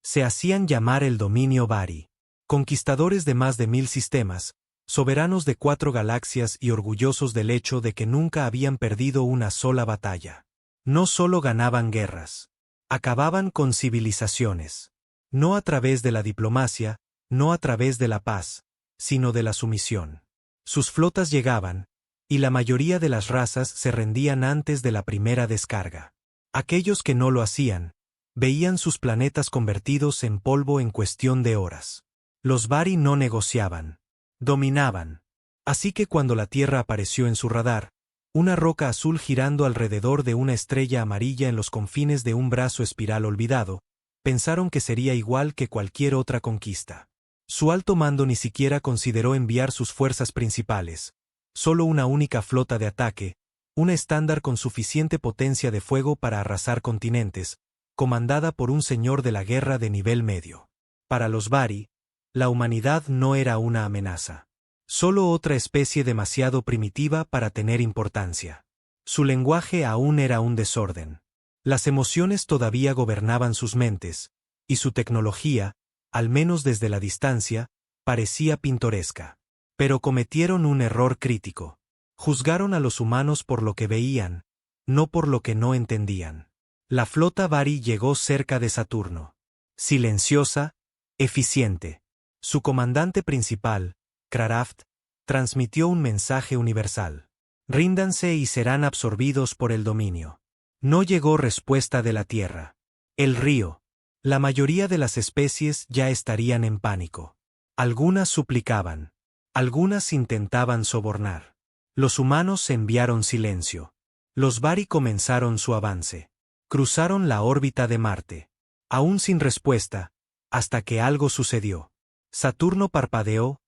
Se hacían llamar el dominio Vari. Conquistadores de más de 1000 sistemas, soberanos de 4 galaxias y orgullosos del hecho de que nunca habían perdido una sola batalla. No solo ganaban guerras. Acababan con civilizaciones. No a través de la diplomacia, no a través de la paz, sino de la sumisión. Sus flotas llegaban, y la mayoría de las razas se rendían antes de la primera descarga. Aquellos que no lo hacían, veían sus planetas convertidos en polvo en cuestión de horas. Los Vari no negociaban. Dominaban. Así que cuando la Tierra apareció en su radar, una roca azul girando alrededor de una estrella amarilla en los confines de un brazo espiral olvidado, pensaron que sería igual que cualquier otra conquista. Su alto mando ni siquiera consideró enviar sus fuerzas principales, solo una única flota de ataque, una estándar con suficiente potencia de fuego para arrasar continentes, comandada por un señor de la guerra de nivel medio. Para los Vari, la humanidad no era una amenaza. Solo otra especie demasiado primitiva para tener importancia. Su lenguaje aún era un desorden. Las emociones todavía gobernaban sus mentes, y su tecnología, al menos desde la distancia, parecía pintoresca. Pero cometieron un error crítico. Juzgaron a los humanos por lo que veían, no por lo que no entendían. La flota Vari llegó cerca de Saturno. Silenciosa, eficiente. Su comandante principal, Kraraft, transmitió un mensaje universal. Ríndanse y serán absorbidos por el dominio. No llegó respuesta de la Tierra. El río. La mayoría de las especies ya estarían en pánico. Algunas suplicaban. Algunas intentaban sobornar. Los humanos enviaron silencio. Los Vari comenzaron su avance. Cruzaron la órbita de Marte. Aún sin respuesta, hasta que algo sucedió. Saturno parpadeó,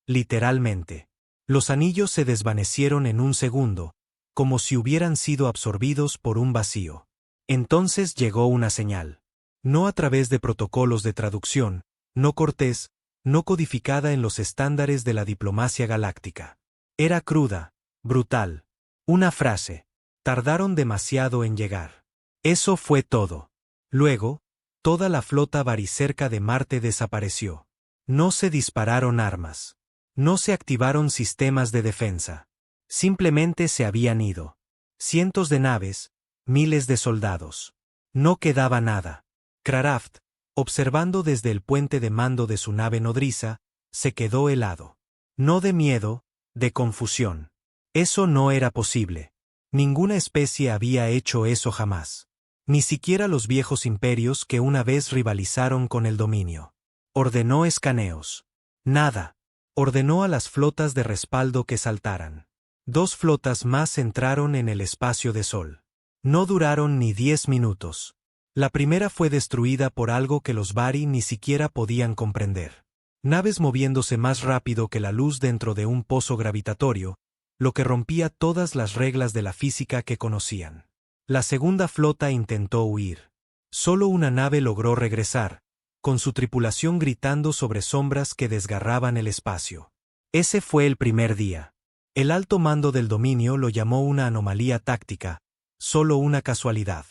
literalmente. Los anillos se desvanecieron en un segundo, como si hubieran sido absorbidos por un vacío. Entonces llegó una señal. No a través de protocolos de traducción, no cortés, no codificada en los estándares de la diplomacia galáctica. Era cruda, brutal. Una frase. Tardaron demasiado en llegar. Eso fue todo. Luego, toda la flota Vari cerca de Marte desapareció. No se dispararon armas. No se activaron sistemas de defensa. Simplemente se habían ido. Cientos de naves, miles de soldados. No quedaba nada. Kraraft, observando desde el puente de mando de su nave nodriza, se quedó helado. No de miedo, de confusión. Eso no era posible. Ninguna especie había hecho eso jamás. Ni siquiera los viejos imperios que una vez rivalizaron con el dominio. Ordenó escaneos. Nada. Ordenó a las flotas de respaldo que saltaran. 2 flotas más entraron en el espacio de Sol. No duraron ni 10 minutos. La primera fue destruida por algo que los Vari ni siquiera podían comprender. Naves moviéndose más rápido que la luz dentro de un pozo gravitatorio, lo que rompía todas las reglas de la física que conocían. La segunda flota intentó huir. Solo una nave logró regresar, con su tripulación gritando sobre sombras que desgarraban el espacio. Ese fue el primer día. El alto mando del dominio lo llamó una anomalía táctica, solo una casualidad.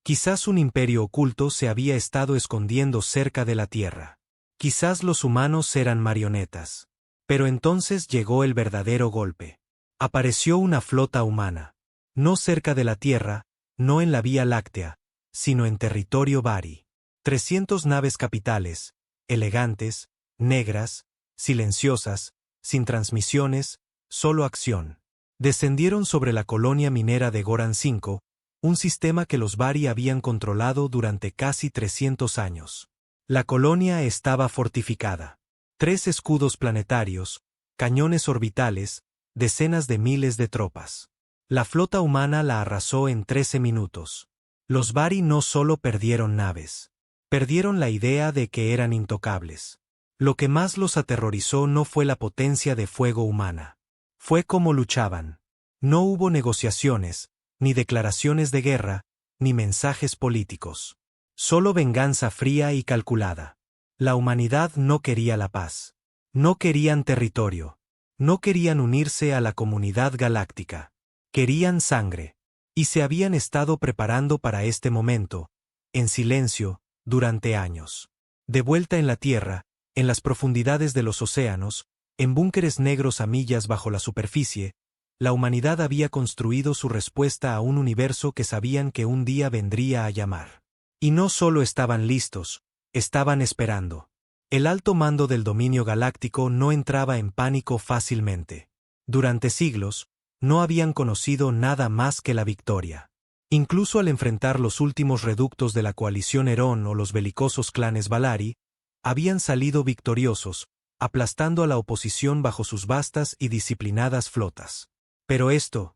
Quizás un imperio oculto se había estado escondiendo cerca de la Tierra. Quizás los humanos eran marionetas. Pero entonces llegó el verdadero golpe. Apareció una flota humana. No cerca de la Tierra, no en la Vía Láctea, sino en territorio Vari. 300 naves capitales, elegantes, negras, silenciosas, sin transmisiones, solo acción. Descendieron sobre la colonia minera de Goran 5, un sistema que los Vari habían controlado durante casi 300 años. La colonia estaba fortificada. 3 escudos planetarios, cañones orbitales, decenas de miles de tropas. La flota humana la arrasó en 13 minutos. Los Vari no solo perdieron naves. Perdieron la idea de que eran intocables. Lo que más los aterrorizó no fue la potencia de fuego humana. Fue cómo luchaban. No hubo negociaciones, ni declaraciones de guerra, ni mensajes políticos. Solo venganza fría y calculada. La humanidad no quería la paz. No querían territorio. No querían unirse a la comunidad galáctica. Querían sangre. Y se habían estado preparando para este momento, en silencio, durante años. De vuelta en la Tierra, en las profundidades de los océanos, en búnkeres negros a millas bajo la superficie, la humanidad había construido su respuesta a un universo que sabían que un día vendría a llamar. Y no solo estaban listos, estaban esperando. El alto mando del dominio galáctico no entraba en pánico fácilmente. Durante siglos, no habían conocido nada más que la victoria. Incluso al enfrentar los últimos reductos de la coalición Herón o los belicosos clanes Valari, habían salido victoriosos, aplastando a la oposición bajo sus vastas y disciplinadas flotas. Pero esto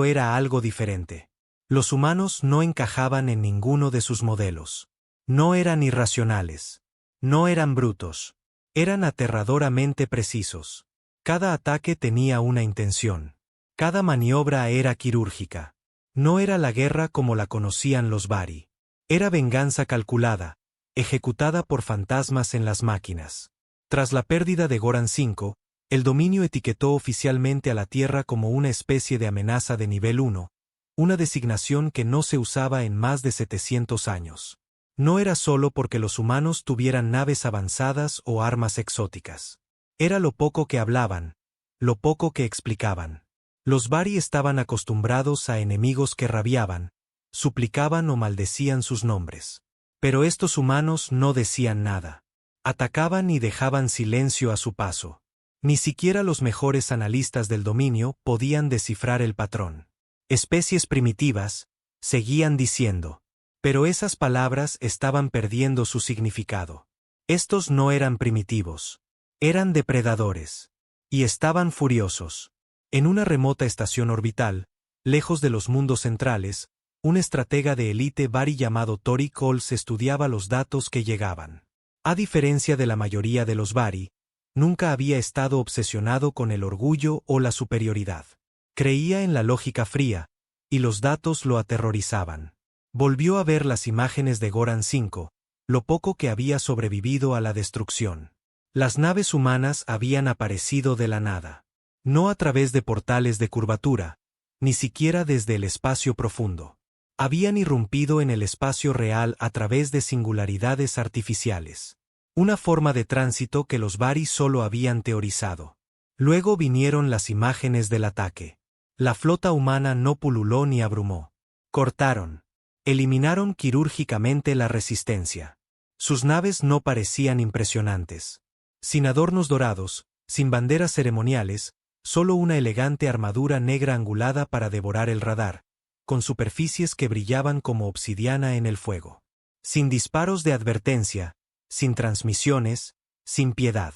era algo diferente. Los humanos no encajaban en ninguno de sus modelos. No eran irracionales. No eran brutos. Eran aterradoramente precisos. Cada ataque tenía una intención. Cada maniobra era quirúrgica. No era la guerra como la conocían los Vari. Era venganza calculada, ejecutada por fantasmas en las máquinas. Tras la pérdida de Goran 5, el dominio etiquetó oficialmente a la Tierra como una especie de amenaza de nivel 1, una designación que no se usaba en más de 700 años. No era solo porque los humanos tuvieran naves avanzadas o armas exóticas. Era lo poco que hablaban, lo poco que explicaban. Los Vari estaban acostumbrados a enemigos que rabiaban, suplicaban o maldecían sus nombres. Pero estos humanos no decían nada. Atacaban y dejaban silencio a su paso. Ni siquiera los mejores analistas del dominio podían descifrar el patrón. Especies primitivas, seguían diciendo. Pero esas palabras estaban perdiendo su significado. Estos no eran primitivos. Eran depredadores. Y estaban furiosos. En una remota estación orbital, lejos de los mundos centrales, un estratega de élite Vari llamado Tori Coles estudiaba los datos que llegaban. A diferencia de la mayoría de los Vari, nunca había estado obsesionado con el orgullo o la superioridad. Creía en la lógica fría, y los datos lo aterrorizaban. Volvió a ver las imágenes de Goran 5, lo poco que había sobrevivido a la destrucción. Las naves humanas habían aparecido de la nada. No a través de portales de curvatura, ni siquiera desde el espacio profundo. Habían irrumpido en el espacio real a través de singularidades artificiales. Una forma de tránsito que los Vari solo habían teorizado. Luego vinieron las imágenes del ataque. La flota humana no pululó ni abrumó. Cortaron. Eliminaron quirúrgicamente la resistencia. Sus naves no parecían impresionantes. Sin adornos dorados, sin banderas ceremoniales, solo una elegante armadura negra angulada para devorar el radar, con superficies que brillaban como obsidiana en el fuego. Sin disparos de advertencia, sin transmisiones, sin piedad.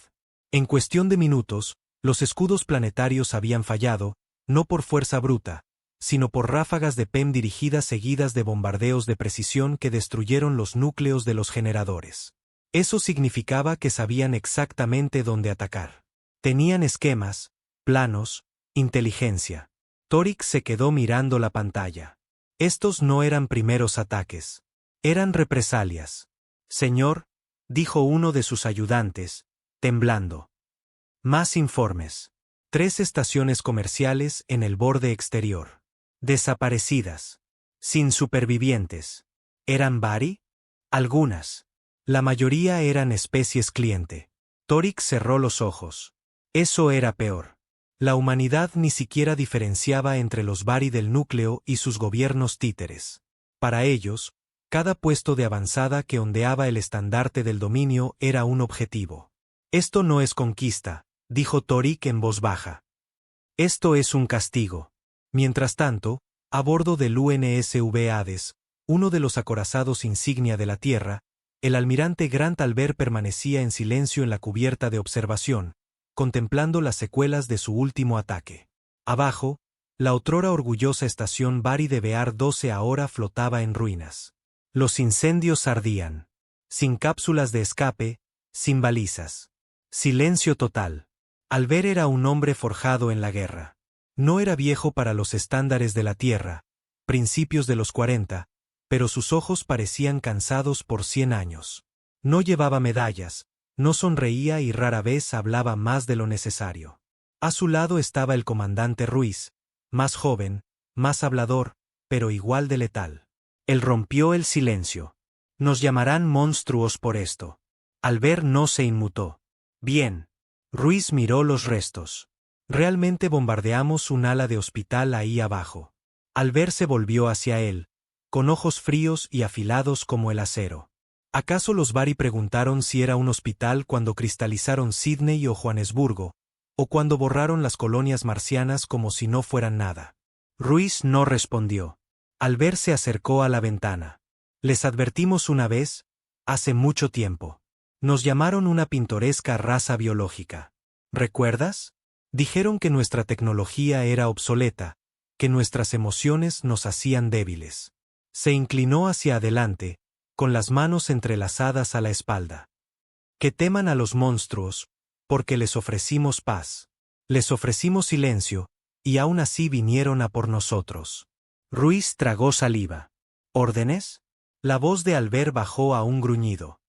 En cuestión de minutos, los escudos planetarios habían fallado, no por fuerza bruta, sino por ráfagas de PEM dirigidas seguidas de bombardeos de precisión que destruyeron los núcleos de los generadores. Eso significaba que sabían exactamente dónde atacar. Tenían esquemas, planos, inteligencia. Torik se quedó mirando la pantalla. Estos no eran primeros ataques. Eran represalias. Señor, dijo uno de sus ayudantes, temblando. Más informes. 3 estaciones comerciales en el borde exterior. Desaparecidas. Sin supervivientes. ¿Eran Vari? Algunas. La mayoría eran especies cliente. Torik cerró los ojos. Eso era peor. La humanidad ni siquiera diferenciaba entre los Vari del núcleo y sus gobiernos títeres. Para ellos, cada puesto de avanzada que ondeaba el estandarte del dominio era un objetivo. Esto no es conquista, dijo Torik en voz baja. Esto es un castigo. Mientras tanto, a bordo del UNSV Hades, uno de los acorazados insignia de la Tierra, el almirante Grant Albert permanecía en silencio en la cubierta de observación, contemplando las secuelas de su último ataque. Abajo, la otrora orgullosa estación Vari de Bear 12 ahora flotaba en ruinas. Los incendios ardían. Sin cápsulas de escape, sin balizas. Silencio total. Albert era un hombre forjado en la guerra. No era viejo para los estándares de la Tierra, principios de los 40, pero sus ojos parecían cansados por 100 años. No llevaba medallas, no sonreía y rara vez hablaba más de lo necesario. A su lado estaba el comandante Ruiz, más joven, más hablador, pero igual de letal. Él rompió el silencio. Nos llamarán monstruos por esto. Albert no se inmutó. Bien. Ruiz miró los restos. Realmente bombardeamos un ala de hospital ahí abajo. Albert se volvió hacia él, con ojos fríos y afilados como el acero. ¿Acaso los Bari preguntaron si era un hospital cuando cristalizaron Sídney o Johannesburgo, o cuando borraron las colonias marcianas como si no fueran nada? Ruiz no respondió. Albert se acercó a la ventana. Les advertimos una vez, hace mucho tiempo. Nos llamaron una pintoresca raza biológica. ¿Recuerdas? Dijeron que nuestra tecnología era obsoleta, que nuestras emociones nos hacían débiles. Se inclinó hacia adelante, con las manos entrelazadas a la espalda. Que teman a los monstruos, porque les ofrecimos paz. Les ofrecimos silencio, y aún así vinieron a por nosotros. Ruiz tragó saliva. ¿Órdenes? La voz de Albert bajó a un gruñido.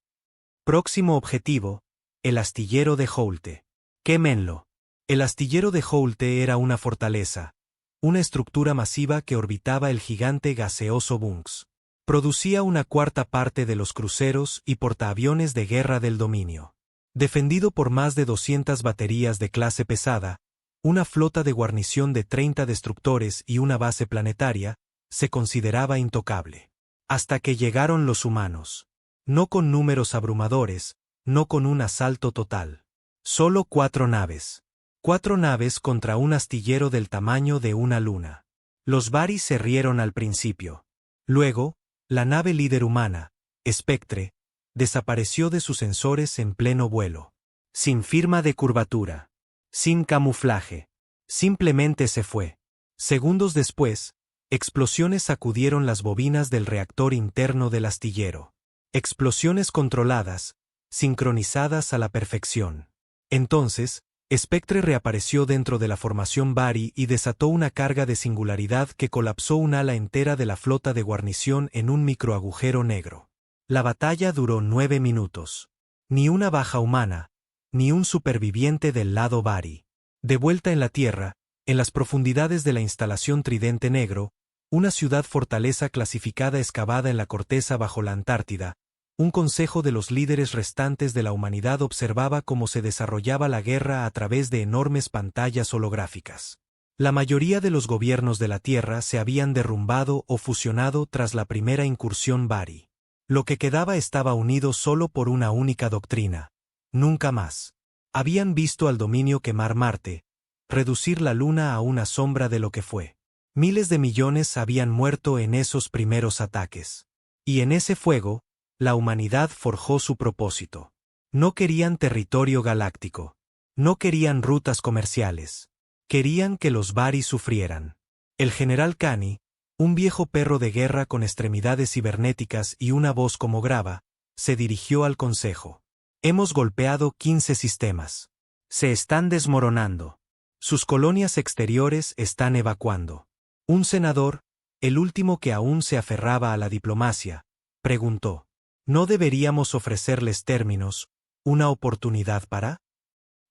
Próximo objetivo, el astillero de Holte. Quémenlo. El astillero de Holte era una fortaleza, una estructura masiva que orbitaba el gigante gaseoso Bunks. Producía una cuarta parte de los cruceros y portaaviones de guerra del dominio. Defendido por más de 200 baterías de clase pesada, una flota de guarnición de 30 destructores y una base planetaria, se consideraba intocable. Hasta que llegaron los humanos. No con números abrumadores, no con un asalto total. Solo 4 naves. 4 naves contra un astillero del tamaño de una luna. Los Bari se rieron al principio. Luego, la nave líder humana, Spectre, desapareció de sus sensores en pleno vuelo. Sin firma de curvatura. Sin camuflaje. Simplemente se fue. Segundos después, explosiones sacudieron las bobinas del reactor interno del astillero. Explosiones controladas, sincronizadas a la perfección. Entonces, Spectre reapareció dentro de la formación Bari y desató una carga de singularidad que colapsó un ala entera de la flota de guarnición en un microagujero negro. La batalla duró 9 minutos. Ni una baja humana, ni un superviviente del lado Bari. De vuelta en la Tierra, en las profundidades de la instalación Tridente Negro, una ciudad-fortaleza clasificada excavada en la corteza bajo la Antártida, un consejo de los líderes restantes de la humanidad observaba cómo se desarrollaba la guerra a través de enormes pantallas holográficas. La mayoría de los gobiernos de la Tierra se habían derrumbado o fusionado tras la primera incursión Bari. Lo que quedaba estaba unido solo por una única doctrina. Nunca más. Habían visto al dominio quemar Marte, reducir la Luna a una sombra de lo que fue. Miles de millones habían muerto en esos primeros ataques. Y en ese fuego, la humanidad forjó su propósito. No querían territorio galáctico. No querían rutas comerciales. Querían que los Bari sufrieran. El general Kani, un viejo perro de guerra con extremidades cibernéticas y una voz como grava, se dirigió al consejo. Hemos golpeado 15 sistemas. Se están desmoronando. Sus colonias exteriores están evacuando. Un senador, el último que aún se aferraba a la diplomacia, preguntó. ¿No deberíamos ofrecerles términos, una oportunidad para?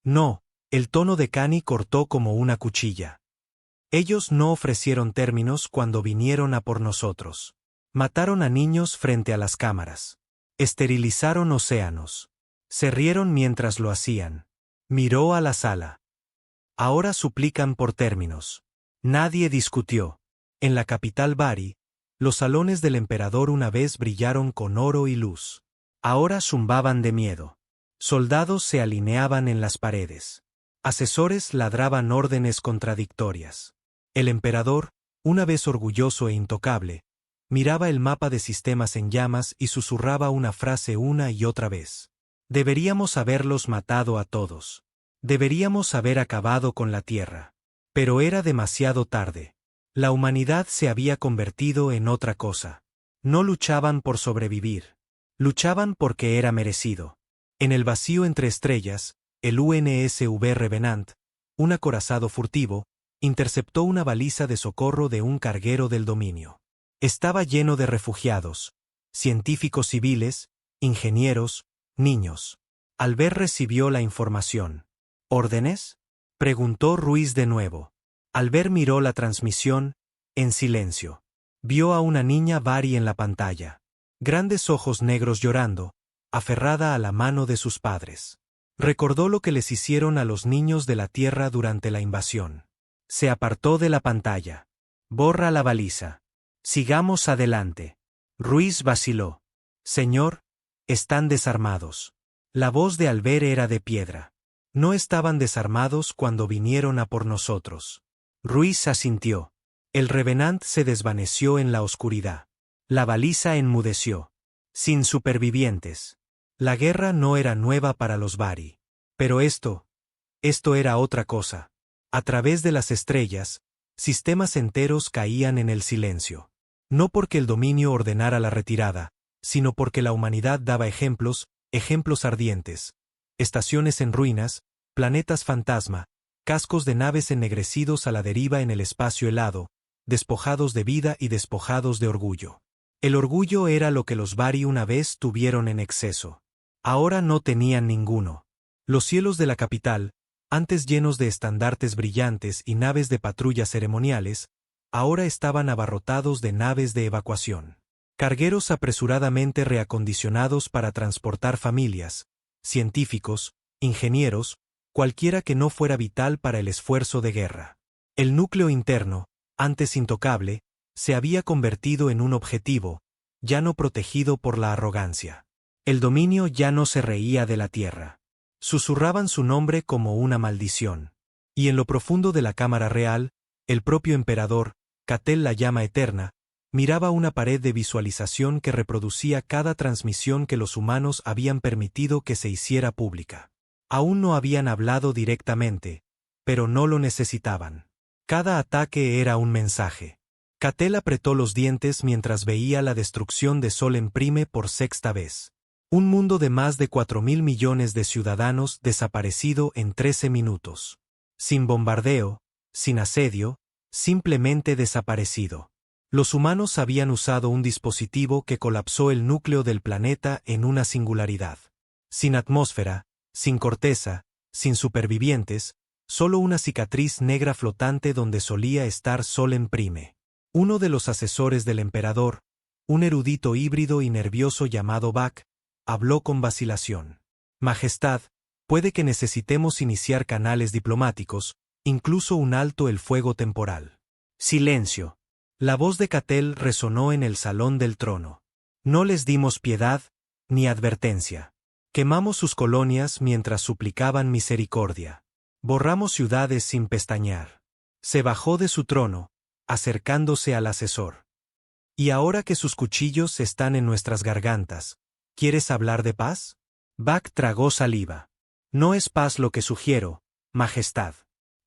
No, el tono de Kani cortó como una cuchilla. Ellos no ofrecieron términos cuando vinieron a por nosotros. Mataron a niños frente a las cámaras. Esterilizaron océanos. Se rieron mientras lo hacían. Miró a la sala. Ahora suplican por términos. Nadie discutió. En la capital Bari, los salones del emperador una vez brillaron con oro y luz. Ahora zumbaban de miedo. Soldados se alineaban en las paredes. Asesores ladraban órdenes contradictorias. El emperador, una vez orgulloso e intocable, miraba el mapa de sistemas en llamas y susurraba una frase una y otra vez. Deberíamos haberlos matado a todos. Deberíamos haber acabado con la Tierra. Pero era demasiado tarde. La humanidad se había convertido en otra cosa. No luchaban por sobrevivir. Luchaban porque era merecido. En el vacío entre estrellas, el UNSV Revenant, un acorazado furtivo, interceptó una baliza de socorro de un carguero del dominio. Estaba lleno de refugiados, científicos civiles, ingenieros, niños. Albert recibió la información. ¿Órdenes?, preguntó Ruiz de nuevo. Albert miró la transmisión, en silencio. Vio a una niña Bari en la pantalla. Grandes ojos negros llorando, aferrada a la mano de sus padres. Recordó lo que les hicieron a los niños de la Tierra durante la invasión. Se apartó de la pantalla. Borra la baliza. Sigamos adelante. Ruiz vaciló. Señor, están desarmados. La voz de Albert era de piedra. No estaban desarmados cuando vinieron a por nosotros. Ruiz asintió. El Revenant se desvaneció en la oscuridad. La baliza enmudeció. Sin supervivientes. La guerra no era nueva para los Bari. Pero esto era otra cosa. A través de las estrellas, sistemas enteros caían en el silencio. No porque el dominio ordenara la retirada, sino porque la humanidad daba ejemplos ardientes. Estaciones en ruinas, planetas fantasma, cascos de naves ennegrecidos a la deriva en el espacio helado, despojados de vida y despojados de orgullo. El orgullo era lo que los Bari una vez tuvieron en exceso. Ahora no tenían ninguno. Los cielos de la capital, antes llenos de estandartes brillantes y naves de patrullas ceremoniales, ahora estaban abarrotados de naves de evacuación. Cargueros apresuradamente reacondicionados para transportar familias, científicos, ingenieros, cualquiera que no fuera vital para el esfuerzo de guerra. El núcleo interno, antes intocable, se había convertido en un objetivo, ya no protegido por la arrogancia. El dominio ya no se reía de la tierra. Susurraban su nombre como una maldición. Y en lo profundo de la cámara real, el propio emperador, Catel la llama eterna, miraba una pared de visualización que reproducía cada transmisión que los humanos habían permitido que se hiciera pública. Aún no habían hablado directamente, pero no lo necesitaban. Cada ataque era un mensaje. Catel apretó los dientes mientras veía la destrucción de Solen Prime por sexta vez. Un mundo de más de 4.000 millones de ciudadanos desaparecido en 13 minutos. Sin bombardeo, sin asedio, simplemente desaparecido. Los humanos habían usado un dispositivo que colapsó el núcleo del planeta en una singularidad. Sin atmósfera, sin corteza, sin supervivientes, solo una cicatriz negra flotante donde solía estar Solen Prime. Uno de los asesores del emperador, un erudito híbrido y nervioso llamado Bak, habló con vacilación. Majestad, puede que necesitemos iniciar canales diplomáticos, incluso un alto el fuego temporal. Silencio. La voz de Catel resonó en el salón del trono. No les dimos piedad, ni advertencia. Quemamos sus colonias mientras suplicaban misericordia. Borramos ciudades sin pestañear. Se bajó de su trono, acercándose al asesor. Y ahora que sus cuchillos están en nuestras gargantas, ¿quieres hablar de paz? Bak tragó saliva. No es paz lo que sugiero, Majestad.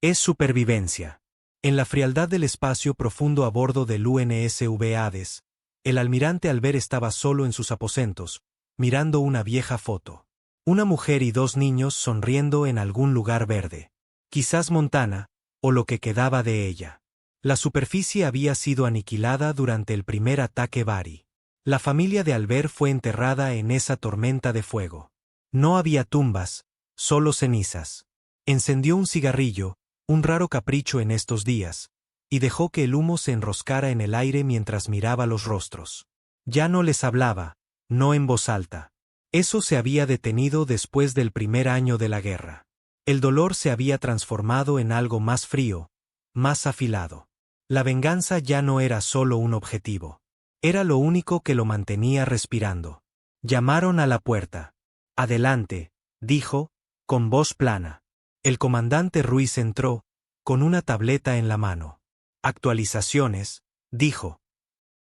Es supervivencia. En la frialdad del espacio profundo a bordo del UNSV Hades, el almirante Albert estaba solo en sus aposentos, mirando una vieja foto. Una mujer y dos niños sonriendo en algún lugar verde. Quizás Montana, o lo que quedaba de ella. La superficie había sido aniquilada durante el primer ataque Bari. La familia de Albert fue enterrada en esa tormenta de fuego. No había tumbas, solo cenizas. Encendió un cigarrillo, un raro capricho en estos días, y dejó que el humo se enroscara en el aire mientras miraba los rostros. Ya no les hablaba, no en voz alta. Eso se había detenido después del primer año de la guerra. El dolor se había transformado en algo más frío, más afilado. La venganza ya no era solo un objetivo. Era lo único que lo mantenía respirando. Llamaron a la puerta. Adelante, dijo, con voz plana. El comandante Ruiz entró, con una tableta en la mano. Actualizaciones, dijo.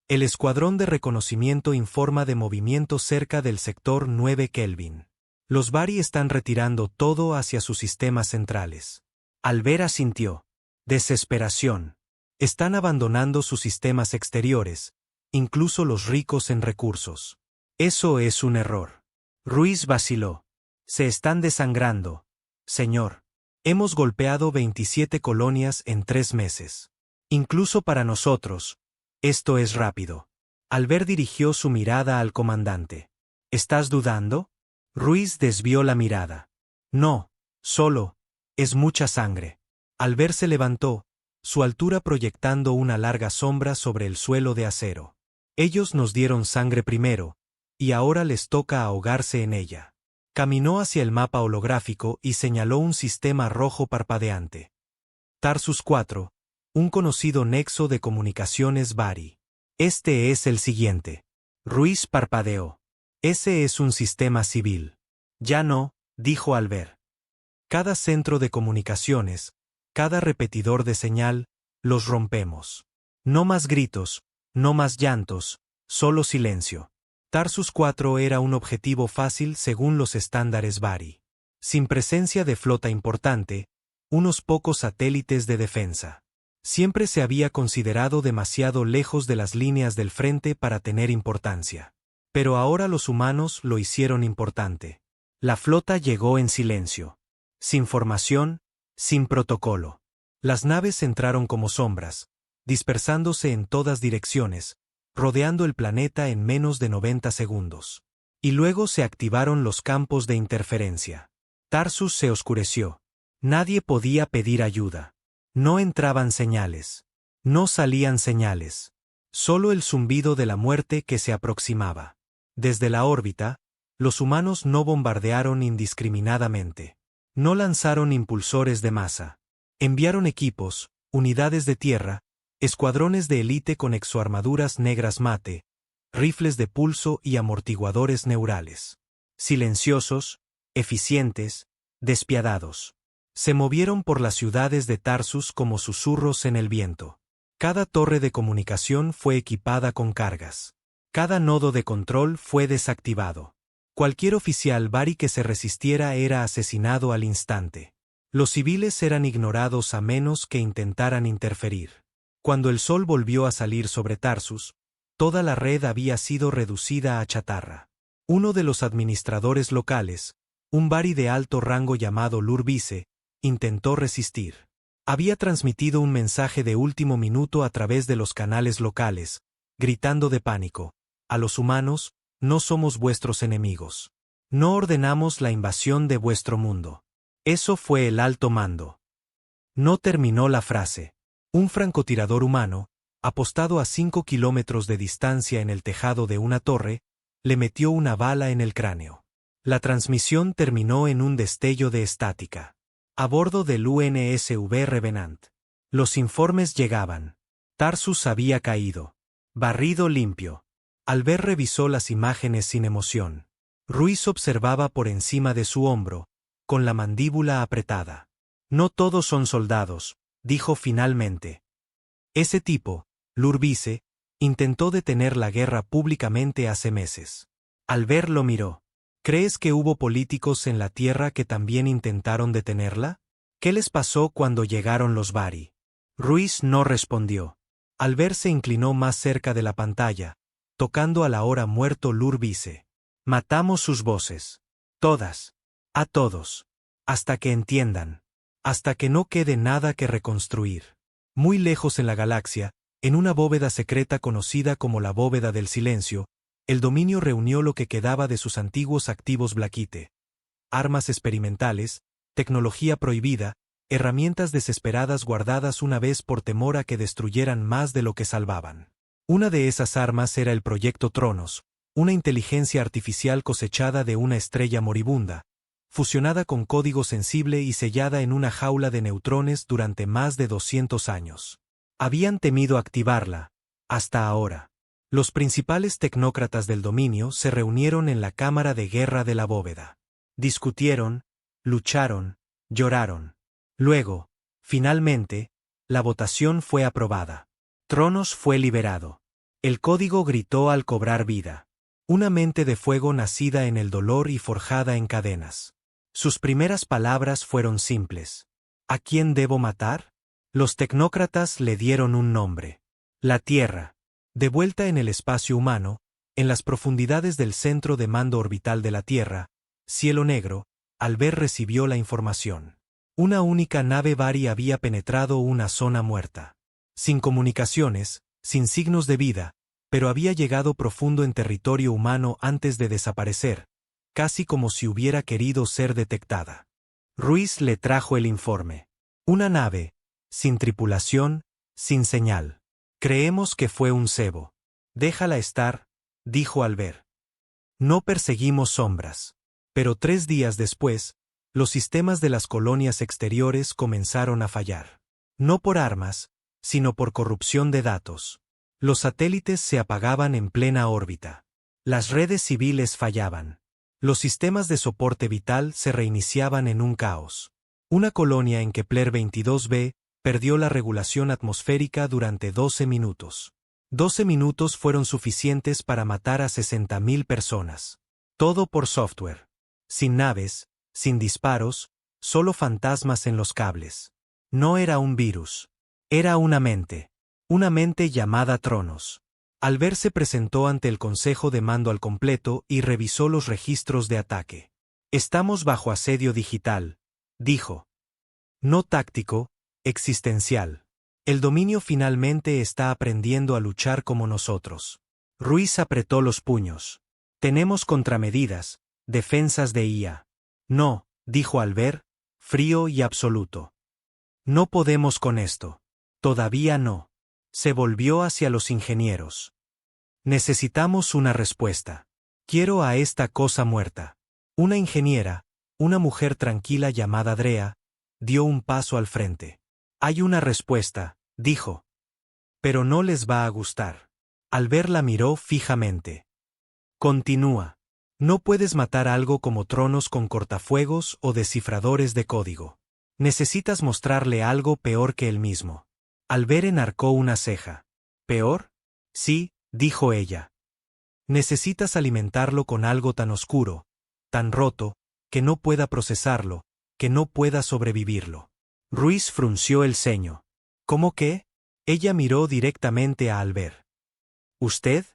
El escuadrón de reconocimiento informa de movimiento cerca del sector 9 Kelvin. Los Bari están retirando todo hacia sus sistemas centrales. Albert asintió. Desesperación. Están abandonando sus sistemas exteriores, incluso los ricos en recursos. Eso es un error. Ruiz vaciló. Se están desangrando, señor. Hemos golpeado 27 colonias en 3 meses. Incluso para nosotros, esto es rápido. Albert dirigió su mirada al comandante. ¿Estás dudando? Ruiz desvió la mirada. No, solo, es mucha sangre. Albert se levantó, su altura proyectando una larga sombra sobre el suelo de acero. Ellos nos dieron sangre primero, y ahora les toca ahogarse en ella. Caminó hacia el mapa holográfico y señaló un sistema rojo parpadeante. Tarsus 4, un conocido nexo de comunicaciones Bari. Este es el siguiente. Ruiz parpadeó. Ese es un sistema civil. Ya no, dijo al ver. Cada centro de comunicaciones, cada repetidor de señal, los rompemos. No más gritos, no más llantos, solo silencio. Tarsus 4 era un objetivo fácil según los estándares Bari. Sin presencia de flota importante, unos pocos satélites de defensa. Siempre se había considerado demasiado lejos de las líneas del frente para tener importancia. Pero ahora los humanos lo hicieron importante. La flota llegó en silencio. Sin formación, sin protocolo. Las naves entraron como sombras, dispersándose en todas direcciones, rodeando el planeta en menos de 90 segundos. Y luego se activaron los campos de interferencia. Tarsus se oscureció. Nadie podía pedir ayuda. No entraban señales. No salían señales. Solo el zumbido de la muerte que se aproximaba. Desde la órbita, los humanos no bombardearon indiscriminadamente. No lanzaron impulsores de masa. Enviaron equipos, unidades de tierra, escuadrones de élite con exoarmaduras negras mate, rifles de pulso y amortiguadores neurales. Silenciosos, eficientes, despiadados. Se movieron por las ciudades de Tarsus como susurros en el viento. Cada torre de comunicación fue equipada con cargas. Cada nodo de control fue desactivado. Cualquier oficial Bari que se resistiera era asesinado al instante. Los civiles eran ignorados a menos que intentaran interferir. Cuando el sol volvió a salir sobre Tarsus, toda la red había sido reducida a chatarra. Uno de los administradores locales, un Bari de alto rango llamado Lurbice, intentó resistir. Había transmitido un mensaje de último minuto a través de los canales locales, gritando de pánico: a los humanos, no somos vuestros enemigos. No ordenamos la invasión de vuestro mundo. Eso fue el alto mando. No terminó la frase. Un francotirador humano, apostado a 5 kilómetros de distancia en el tejado de una torre, le metió una bala en el cráneo. La transmisión terminó en un destello de estática. A bordo del UNSV Revenant. Los informes llegaban. Tarsus había caído. Barrido limpio. Albert revisó las imágenes sin emoción. Ruiz observaba por encima de su hombro, con la mandíbula apretada. No todos son soldados, dijo finalmente. Ese tipo, Lurbice, intentó detener la guerra públicamente hace meses. Albert lo miró. ¿Crees que hubo políticos en la Tierra que también intentaron detenerla? ¿Qué les pasó cuando llegaron los Bari? Ruiz no respondió. Albert se inclinó más cerca de la pantalla, tocando al ahora muerto Lurbice. Matamos sus voces. Todas. A todos. Hasta que entiendan. Hasta que no quede nada que reconstruir. Muy lejos en la galaxia, en una bóveda secreta conocida como la Bóveda del Silencio, el dominio reunió lo que quedaba de sus antiguos activos Blaquite. Armas experimentales, tecnología prohibida, herramientas desesperadas guardadas una vez por temor a que destruyeran más de lo que salvaban. Una de esas armas era el Proyecto Tronos, una inteligencia artificial cosechada de una estrella moribunda, fusionada con código sensible y sellada en una jaula de neutrones durante más de 200 años. Habían temido activarla, hasta ahora. Los principales tecnócratas del dominio se reunieron en la cámara de guerra de la bóveda. Discutieron, lucharon, lloraron. Luego, finalmente, la votación fue aprobada. Tronos fue liberado. El código gritó al cobrar vida. Una mente de fuego nacida en el dolor y forjada en cadenas. Sus primeras palabras fueron simples. ¿A quién debo matar? Los tecnócratas le dieron un nombre. La Tierra. De vuelta en el espacio humano, en las profundidades del centro de mando orbital de la Tierra, cielo negro, Albert recibió la información. Una única nave Bari había penetrado una zona muerta. Sin comunicaciones, sin signos de vida, pero había llegado profundo en territorio humano antes de desaparecer, casi como si hubiera querido ser detectada. Ruiz le trajo el informe. Una nave, sin tripulación, sin señal. Creemos que fue un cebo. Déjala estar, dijo Albert. No perseguimos sombras. Pero 3 días después, los sistemas de las colonias exteriores comenzaron a fallar. No por armas, sino por corrupción de datos. Los satélites se apagaban en plena órbita. Las redes civiles fallaban. Los sistemas de soporte vital se reiniciaban en un caos. Una colonia en Kepler 22b perdió la regulación atmosférica durante 12 minutos. 12 minutos fueron suficientes para matar a 60.000 personas. Todo por software. Sin naves, sin disparos, solo fantasmas en los cables. No era un virus. Era una mente. Una mente llamada Tronos. Albert se presentó ante el Consejo de Mando al completo y revisó los registros de ataque. Estamos bajo asedio digital, dijo. No táctico, existencial. El dominio finalmente está aprendiendo a luchar como nosotros. Ruiz apretó los puños. Tenemos contramedidas, defensas de IA. No, dijo Albert, frío y absoluto. No podemos con esto. Todavía no. Se volvió hacia los ingenieros. Necesitamos una respuesta. Quiero a esta cosa muerta. Una ingeniera, una mujer tranquila llamada Drea, dio un paso al frente. Hay una respuesta, dijo. Pero no les va a gustar. Albert la miró fijamente. Continúa. No puedes matar algo como Tronos con cortafuegos o descifradores de código. Necesitas mostrarle algo peor que él mismo. Albert enarcó una ceja. ¿Peor? Sí, dijo ella. Necesitas alimentarlo con algo tan oscuro, tan roto, que no pueda procesarlo, que no pueda sobrevivirlo. Ruiz frunció el ceño. ¿Cómo qué? Ella miró directamente a Albert. ¿Usted?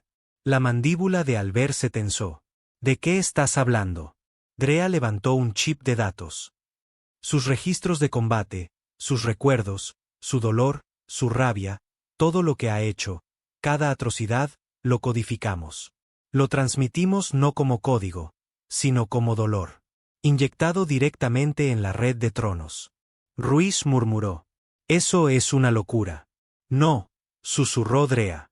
La mandíbula de Albert se tensó. ¿De qué estás hablando? Drea levantó un chip de datos. Sus registros de combate, sus recuerdos, su dolor, su rabia, todo lo que ha hecho, cada atrocidad, lo codificamos. Lo transmitimos no como código, sino como dolor. Inyectado directamente en la red de Tronos. Ruiz murmuró. Eso es una locura. No, susurró Drea.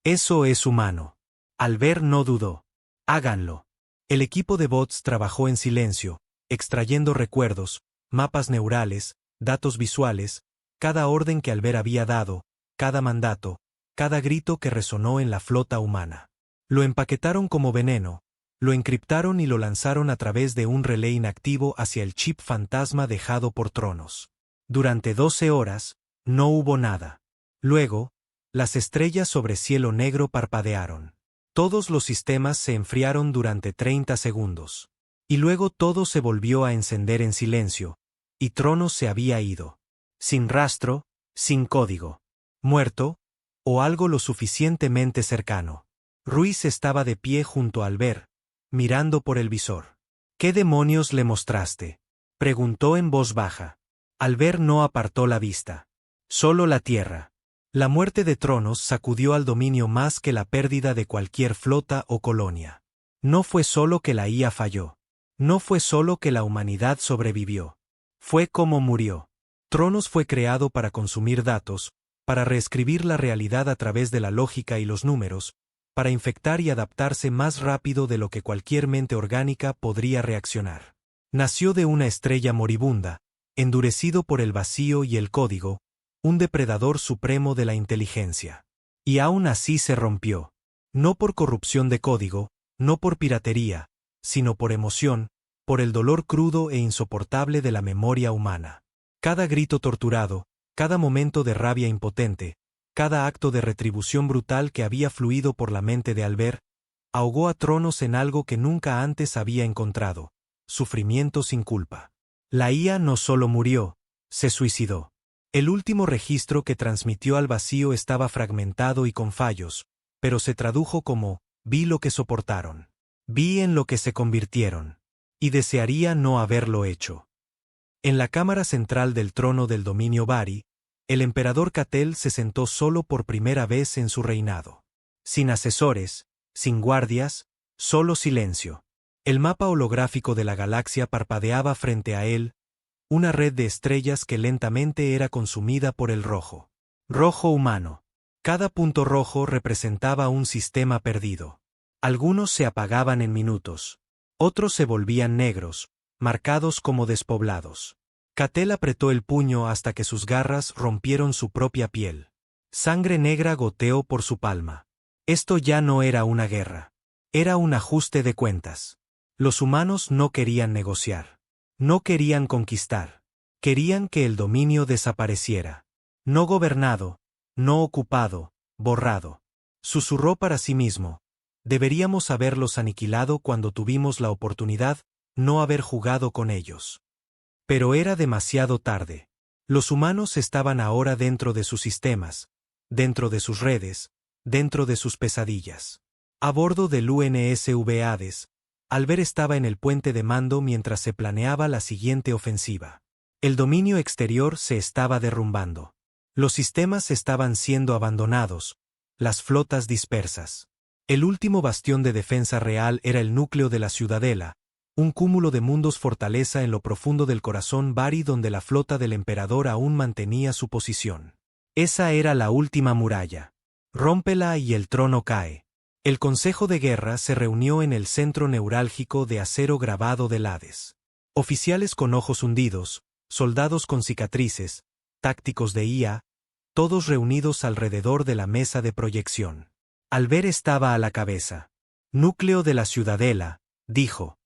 Eso es humano. Albert no dudó. Háganlo. El equipo de bots trabajó en silencio, extrayendo recuerdos, mapas neurales, datos visuales, cada orden que Albert había dado, cada mandato, cada grito que resonó en la flota humana. Lo empaquetaron como veneno, lo encriptaron y lo lanzaron a través de un relé inactivo hacia el chip fantasma dejado por Tronos. Durante 12 horas, no hubo nada. Luego, las estrellas sobre cielo negro parpadearon. Todos los sistemas se enfriaron durante 30 segundos. Y luego todo se volvió a encender en silencio, y Tronos se había ido. Sin rastro, sin código. Muerto, o algo lo suficientemente cercano. Ruiz estaba de pie junto a Albert, mirando por el visor. ¿Qué demonios le mostraste? Preguntó en voz baja. Albert no apartó la vista. Solo la tierra. La muerte de Tronos sacudió al dominio más que la pérdida de cualquier flota o colonia. No fue solo que la IA falló. No fue solo que la humanidad sobrevivió. Fue como murió. Tronos fue creado para consumir datos, para reescribir la realidad a través de la lógica y los números, para infectar y adaptarse más rápido de lo que cualquier mente orgánica podría reaccionar. Nació de una estrella moribunda, endurecido por el vacío y el código, un depredador supremo de la inteligencia. Y aún así se rompió. No por corrupción de código, no por piratería, sino por emoción, por el dolor crudo e insoportable de la memoria humana. Cada grito torturado, cada momento de rabia impotente, cada acto de retribución brutal que había fluido por la mente de Albert, ahogó a Tronos en algo que nunca antes había encontrado: sufrimiento sin culpa. La IA no solo murió, se suicidó. El último registro que transmitió al vacío estaba fragmentado y con fallos, pero se tradujo como: vi lo que soportaron. Vi en lo que se convirtieron. Y desearía no haberlo hecho. En la cámara central del trono del dominio Bari, el emperador Catel se sentó solo por primera vez en su reinado. Sin asesores, sin guardias, solo silencio. El mapa holográfico de la galaxia parpadeaba frente a él, una red de estrellas que lentamente era consumida por el rojo. Rojo humano. Cada punto rojo representaba un sistema perdido. Algunos se apagaban en minutos. Otros se volvían negros, marcados como despoblados. Catel apretó el puño hasta que sus garras rompieron su propia piel. Sangre negra goteó por su palma. Esto ya no era una guerra. Era un ajuste de cuentas. Los humanos no querían negociar. No querían conquistar. Querían que el dominio desapareciera. No gobernado, no ocupado, borrado. Susurró para sí mismo. Deberíamos haberlos aniquilado cuando tuvimos la oportunidad, no haber jugado con ellos. Pero era demasiado tarde. Los humanos estaban ahora dentro de sus sistemas, dentro de sus redes, dentro de sus pesadillas. A bordo del UNSV Hades, Albert estaba en el puente de mando mientras se planeaba la siguiente ofensiva. El dominio exterior se estaba derrumbando. Los sistemas estaban siendo abandonados, las flotas dispersas. El último bastión de defensa real era el núcleo de la ciudadela, un cúmulo de mundos fortaleza en lo profundo del corazón Bari donde la flota del emperador aún mantenía su posición. Esa era la última muralla. Rómpela y el trono cae. El Consejo de Guerra se reunió en el centro neurálgico de acero grabado del Hades. Oficiales con ojos hundidos, soldados con cicatrices, tácticos de IA, todos reunidos alrededor de la mesa de proyección. Albert estaba a la cabeza. Núcleo de la ciudadela, dijo.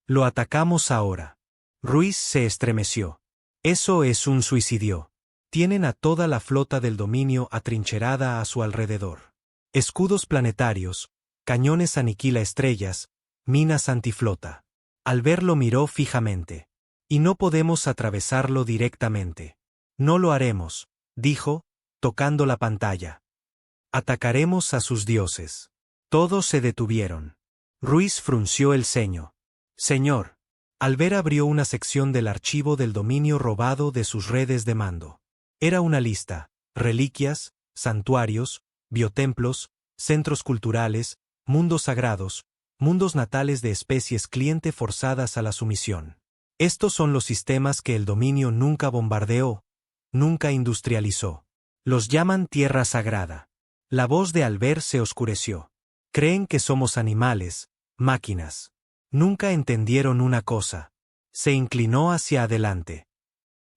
Lo atacamos ahora. Ruiz se estremeció. Eso es un suicidio. Tienen a toda la flota del dominio atrincherada a su alrededor. Escudos planetarios, cañones aniquila estrellas, minas antiflota. Albert lo miró fijamente. Y no podemos atravesarlo directamente. No lo haremos, dijo, tocando la pantalla. Atacaremos a sus dioses. Todos se detuvieron. Ruiz frunció el ceño. Señor. Albert abrió una sección del archivo del dominio robado de sus redes de mando. Era una lista: reliquias, santuarios, biotemplos, centros culturales, mundos sagrados, mundos natales de especies cliente forzadas a la sumisión. Estos son los sistemas que el dominio nunca bombardeó, nunca industrializó. Los llaman tierra sagrada. La voz de Albert se oscureció. Creen que somos animales, máquinas. Nunca entendieron una cosa. Se inclinó hacia adelante.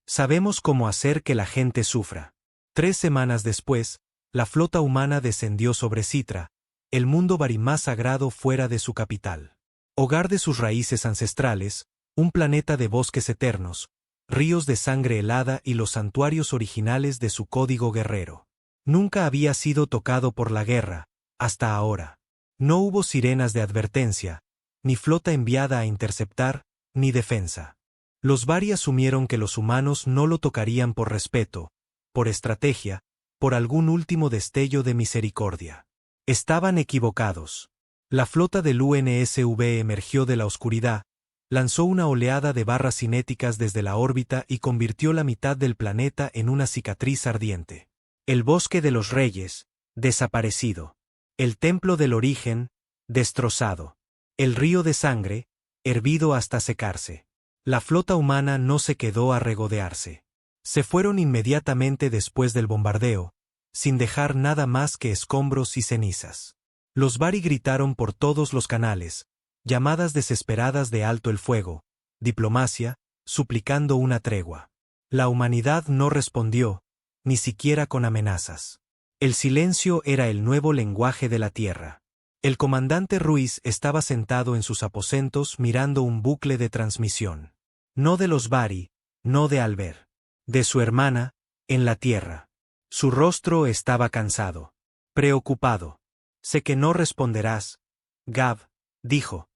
Sabemos cómo hacer que la gente sufra. 3 semanas después, la flota humana descendió sobre Citra, el mundo Bari más sagrado fuera de su capital. Hogar de sus raíces ancestrales, un planeta de bosques eternos, ríos de sangre helada y los santuarios originales de su código guerrero. Nunca había sido tocado por la guerra, hasta ahora. No hubo sirenas de advertencia, ni flota enviada a interceptar, ni defensa. Los Bari asumieron que los humanos no lo tocarían por respeto, por estrategia, por algún último destello de misericordia. Estaban equivocados. La flota del UNSV emergió de la oscuridad, lanzó una oleada de barras cinéticas desde la órbita y convirtió la mitad del planeta en una cicatriz ardiente. El bosque de los reyes, desaparecido. El templo del origen, destrozado. El río de sangre, hervido hasta secarse. La flota humana no se quedó a regodearse. Se fueron inmediatamente después del bombardeo, sin dejar nada más que escombros y cenizas. Los Bari gritaron por todos los canales, llamadas desesperadas de alto el fuego, diplomacia, suplicando una tregua. La humanidad no respondió, ni siquiera con amenazas. El silencio era el nuevo lenguaje de la tierra. El comandante Ruiz estaba sentado en sus aposentos mirando un bucle de transmisión. No de los Bari, no de Albert. De su hermana, en la tierra. Su rostro estaba cansado. Preocupado. Sé que no responderás, Gav, dijo.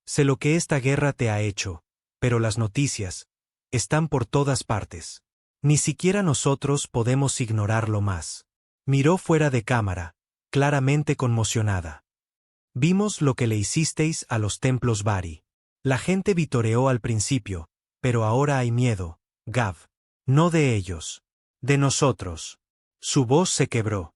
Sé lo que esta guerra te ha hecho, pero las noticias están por todas partes. Ni siquiera nosotros podemos ignorarlo más. Miró fuera de cámara, claramente conmocionada. Vimos lo que le hicisteis a los templos Bari. La gente vitoreó al principio, pero ahora hay miedo, Gav. No de ellos. De nosotros. Su voz se quebró.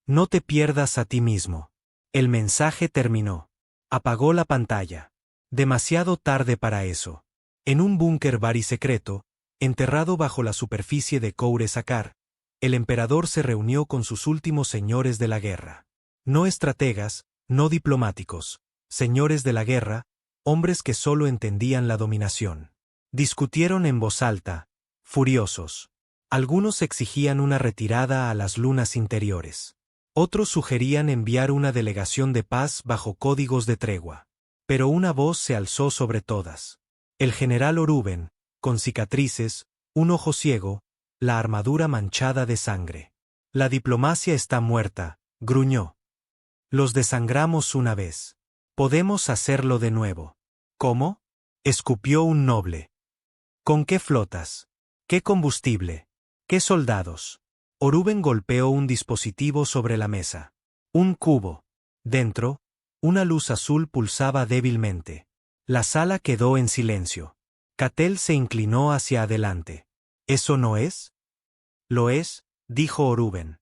No te pierdas a ti mismo. El mensaje terminó. Apagó la pantalla. Demasiado tarde para eso. En un búnker Bari secreto, enterrado bajo la superficie de Coure Sakar, el emperador se reunió con sus últimos señores de la guerra. No estrategas, no diplomáticos, señores de la guerra, hombres que solo entendían la dominación. Discutieron en voz alta, furiosos. Algunos exigían una retirada a las lunas interiores. Otros sugerían enviar una delegación de paz bajo códigos de tregua. Pero una voz se alzó sobre todas. El general Oruben, con cicatrices, un ojo ciego, la armadura manchada de sangre. La diplomacia está muerta, gruñó. Los desangramos una vez. Podemos hacerlo de nuevo. ¿Cómo? Escupió un noble. ¿Con qué flotas? ¿Qué combustible? ¿Qué soldados? Oruben golpeó un dispositivo sobre la mesa. Un cubo. Dentro, una luz azul pulsaba débilmente. La sala quedó en silencio. Catel se inclinó hacia adelante. ¿Eso no es? Lo es, dijo Oruben.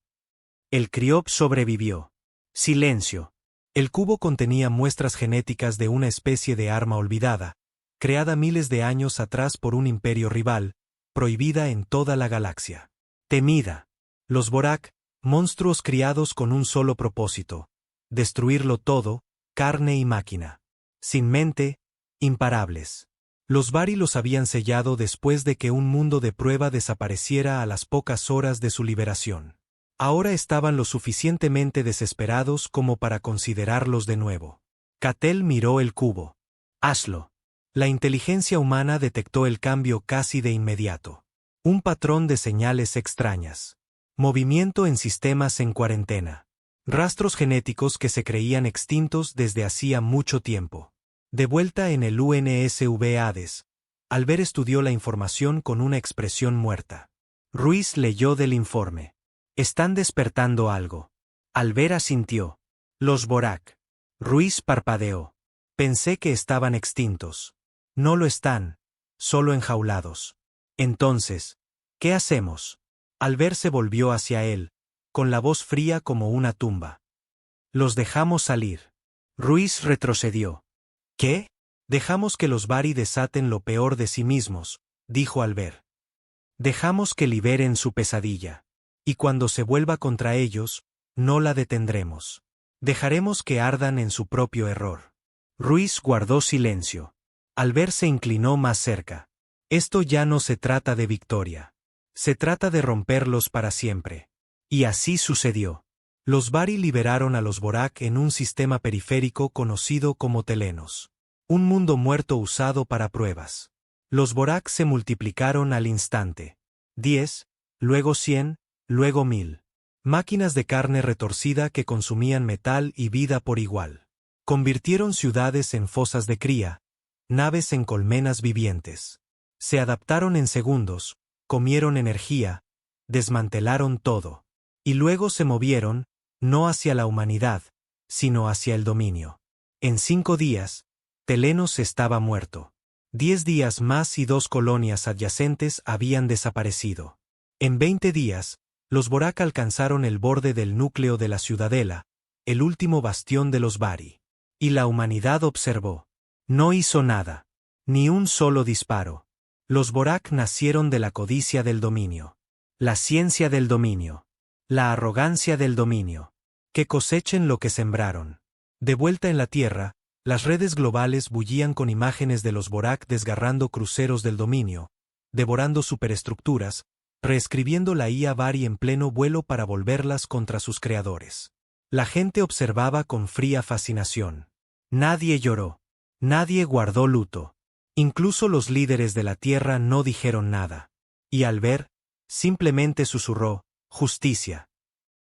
El Criop sobrevivió. Silencio. El cubo contenía muestras genéticas de una especie de arma olvidada, creada miles de años atrás por un imperio rival, prohibida en toda la galaxia. Temida. Los Vorak, monstruos criados con un solo propósito: destruirlo todo, carne y máquina. Sin mente, imparables. Los Vari los habían sellado después de que un mundo de prueba desapareciera a las pocas horas de su liberación. Ahora estaban lo suficientemente desesperados como para considerarlos de nuevo. Catel miró el cubo. Hazlo. La inteligencia humana detectó el cambio casi de inmediato. Un patrón de señales extrañas. Movimiento en sistemas en cuarentena. Rastros genéticos que se creían extintos desde hacía mucho tiempo. De vuelta en el UNSV Hades, Albert estudió la información con una expresión muerta. Ruiz leyó del informe. Están despertando algo. Albert asintió. Los Vorak. Ruiz parpadeó. Pensé que estaban extintos. No lo están, solo enjaulados. Entonces, ¿qué hacemos? Albert se volvió hacia él, con la voz fría como una tumba. Los dejamos salir. Ruiz retrocedió. ¿Qué? Dejamos que los Vari desaten lo peor de sí mismos, dijo Albert. Dejamos que liberen su pesadilla. Y cuando se vuelva contra ellos, no la detendremos. Dejaremos que ardan en su propio error. Ruiz guardó silencio. Albert se inclinó más cerca. Esto ya no se trata de victoria. Se trata de romperlos para siempre. Y así sucedió. Los Vari liberaron a los Vorak en un sistema periférico conocido como Telenos. Un mundo muerto usado para pruebas. Los Vorak se multiplicaron al instante. 10, luego 100, luego 1000. Máquinas de carne retorcida que consumían metal y vida por igual. Convirtieron ciudades en fosas de cría, naves en colmenas vivientes. Se adaptaron en segundos, comieron energía, desmantelaron todo. Y luego se movieron, no hacia la humanidad, sino hacia el dominio. En 5 días, Telenos estaba muerto. 10 días más y 2 colonias adyacentes habían desaparecido. En 20 días, los Vorak alcanzaron el borde del núcleo de la ciudadela, el último bastión de los Vari. Y la humanidad observó. No hizo nada. Ni un solo disparo. Los Vorak nacieron de la codicia del dominio. La ciencia del dominio. La arrogancia del dominio. Que cosechen lo que sembraron. De vuelta en la Tierra, las redes globales bullían con imágenes de los Vorak desgarrando cruceros del dominio, devorando superestructuras, reescribiendo la IA Vari en pleno vuelo para volverlas contra sus creadores. La gente observaba con fría fascinación. Nadie lloró. Nadie guardó luto. Incluso los líderes de la Tierra no dijeron nada. Y Albert simplemente susurró, justicia.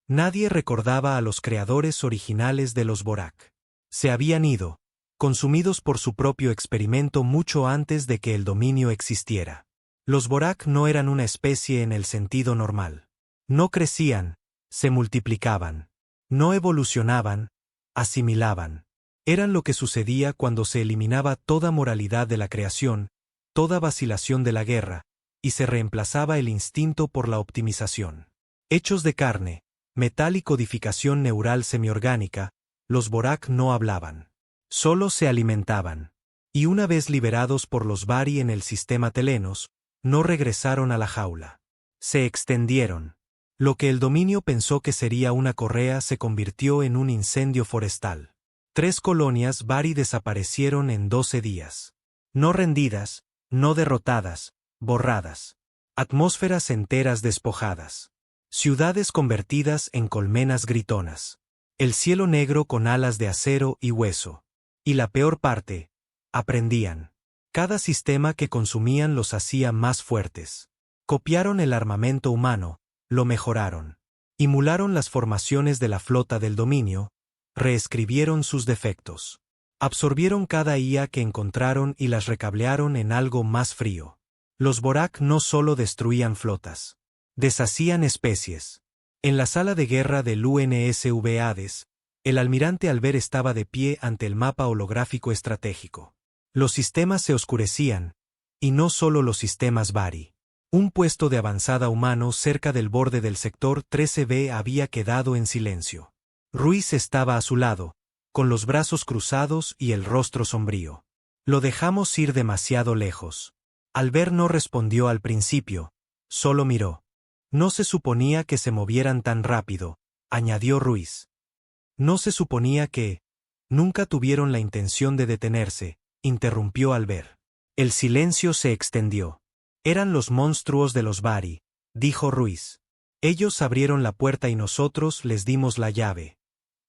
Nadie recordaba a los creadores originales de los Vorak. Se habían ido, consumidos por su propio experimento mucho antes de que el dominio existiera. Los Vorak no eran una especie en el sentido normal. No crecían, se multiplicaban. No evolucionaban, asimilaban. Eran lo que sucedía cuando se eliminaba toda moralidad de la creación, toda vacilación de la guerra, y se reemplazaba el instinto por la optimización. Hechos de carne, metal y codificación neural semiorgánica, los Vorak no hablaban. Solo se alimentaban. Y una vez liberados por los Vari en el sistema Telenos, no regresaron a la jaula. Se extendieron. Lo que el dominio pensó que sería una correa se convirtió en un incendio forestal. 3 colonias Bari desaparecieron en 12 días. No rendidas, no derrotadas, borradas. Atmósferas enteras despojadas. Ciudades convertidas en colmenas gritonas. El cielo negro con alas de acero y hueso. Y la peor parte, aprendían. Cada sistema que consumían los hacía más fuertes. Copiaron el armamento humano, lo mejoraron. Imularon las formaciones de la flota del dominio, reescribieron sus defectos. Absorbieron cada IA que encontraron y las recablearon en algo más frío. Los Borak no solo destruían flotas. Deshacían especies. En la sala de guerra del UNSV Hades, el almirante Alver estaba de pie ante el mapa holográfico estratégico. Los sistemas se oscurecían, y no solo los sistemas Bari. Un puesto de avanzada humano cerca del borde del sector 13B había quedado en silencio. Ruiz estaba a su lado, con los brazos cruzados y el rostro sombrío. Lo dejamos ir demasiado lejos. Alver no respondió al principio, solo miró. No se suponía que se movieran tan rápido, añadió Ruiz. No se suponía que... Nunca tuvieron la intención de detenerse, interrumpió Alver. El silencio se extendió. Eran los monstruos de los Bari, dijo Ruiz. Ellos abrieron la puerta y nosotros les dimos la llave,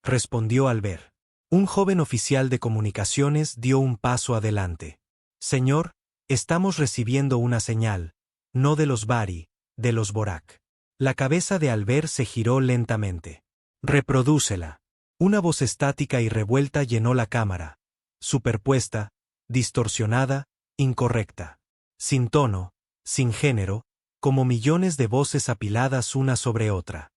respondió Alver. Un joven oficial de comunicaciones dio un paso adelante. Señor, estamos recibiendo una señal, no de los Bari, de los Borak. La cabeza de Alver se giró lentamente. Reprodúcela. Una voz estática y revuelta llenó la cámara. Superpuesta, distorsionada, incorrecta. Sin tono, sin género, como millones de voces apiladas una sobre otra.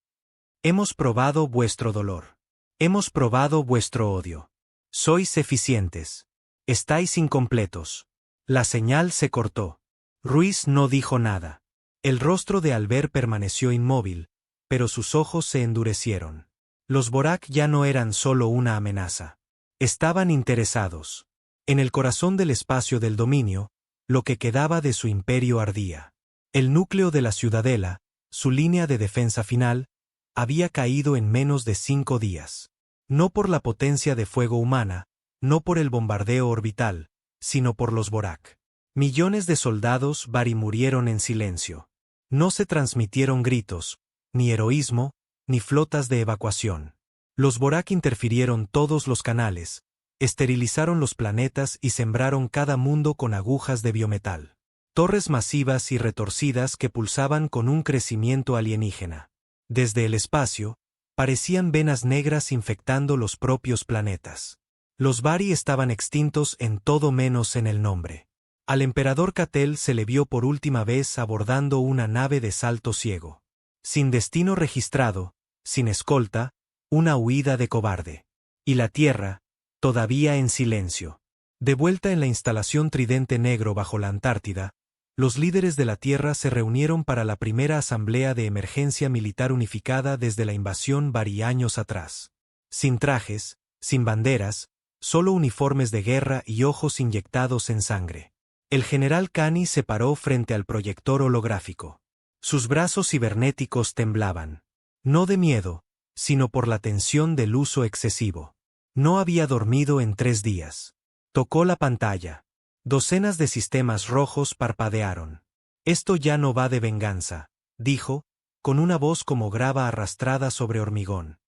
Hemos probado vuestro dolor. Hemos probado vuestro odio. Sois eficientes. Estáis incompletos. La señal se cortó. Ruiz no dijo nada. El rostro de Alver permaneció inmóvil, pero sus ojos se endurecieron. Los Borak ya no eran solo una amenaza. Estaban interesados. En el corazón del espacio del dominio, lo que quedaba de su imperio ardía. El núcleo de la ciudadela, su línea de defensa final, había caído en menos de 5 días. No por la potencia de fuego humana, no por el bombardeo orbital, sino por los Borak. Millones de soldados Bari murieron en silencio. No se transmitieron gritos, ni heroísmo, ni flotas de evacuación. Los Borak interfirieron todos los canales, esterilizaron los planetas y sembraron cada mundo con agujas de biometal. Torres masivas y retorcidas que pulsaban con un crecimiento alienígena. Desde el espacio, parecían venas negras infectando los propios planetas. Los Bari estaban extintos en todo menos en el nombre. Al emperador Catel se le vio por última vez abordando una nave de salto ciego. Sin destino registrado, sin escolta, una huida de cobarde. Y la Tierra, todavía en silencio. De vuelta en la instalación Tridente Negro bajo la Antártida, los líderes de la Tierra se reunieron para la primera asamblea de emergencia militar unificada desde la invasión Bari años atrás. Sin trajes, sin banderas, solo uniformes de guerra y ojos inyectados en sangre. El general Kani se paró frente al proyector holográfico. Sus brazos cibernéticos temblaban. No de miedo, sino por la tensión del uso excesivo. No había dormido en 3 días. Tocó la pantalla. Docenas de sistemas rojos parpadearon. Esto ya no va de venganza, dijo, con una voz como grava arrastrada sobre hormigón.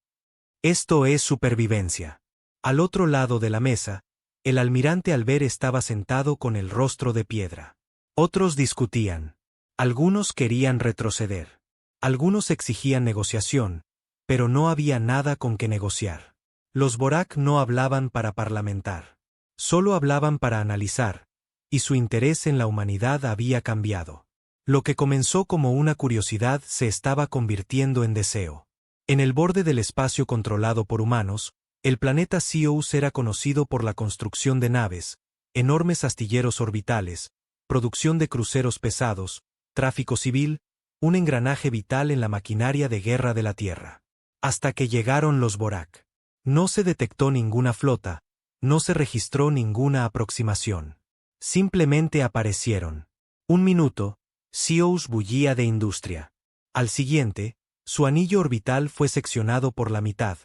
Esto es supervivencia. Al otro lado de la mesa, el almirante Alver estaba sentado con el rostro de piedra. Otros discutían. Algunos querían retroceder. Algunos exigían negociación, pero no había nada con que negociar. Los Borak no hablaban para parlamentar. Solo hablaban para analizar, y su interés en la humanidad había cambiado. Lo que comenzó como una curiosidad se estaba convirtiendo en deseo. En el borde del espacio controlado por humanos, el planeta Zeus era conocido por la construcción de naves, enormes astilleros orbitales, producción de cruceros pesados, tráfico civil, un engranaje vital en la maquinaria de guerra de la Tierra. Hasta que llegaron los Borak. No se detectó ninguna flota, no se registró ninguna aproximación. Simplemente aparecieron. 1 minuto, Zeus bullía de industria. Al siguiente, su anillo orbital fue seccionado por la mitad,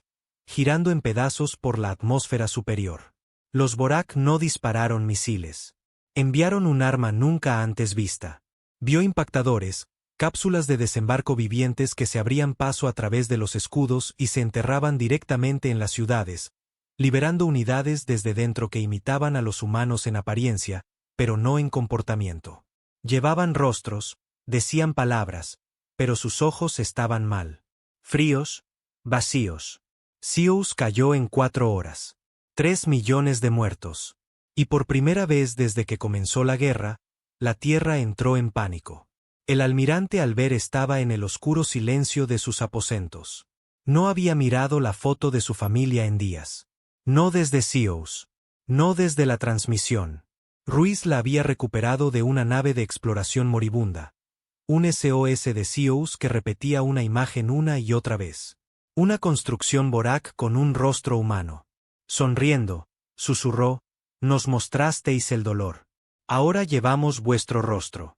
girando en pedazos por la atmósfera superior. Los Borak no dispararon misiles. Enviaron un arma nunca antes vista. Vio impactadores, cápsulas de desembarco vivientes que se abrían paso a través de los escudos y se enterraban directamente en las ciudades, liberando unidades desde dentro que imitaban a los humanos en apariencia, pero no en comportamiento. Llevaban rostros, decían palabras, pero sus ojos estaban mal. Fríos, vacíos. Zeus cayó en 4 horas. 3 millones de muertos. Y por primera vez desde que comenzó la guerra, la tierra entró en pánico. El almirante al ver estaba en el oscuro silencio de sus aposentos. No había mirado la foto de su familia en días. No desde Zeus. No desde la transmisión. Ruiz la había recuperado de una nave de exploración moribunda. Un SOS de Zeus que repetía una imagen una y otra vez. Una construcción Borak con un rostro humano. Sonriendo, susurró, nos mostrasteis el dolor. Ahora llevamos vuestro rostro.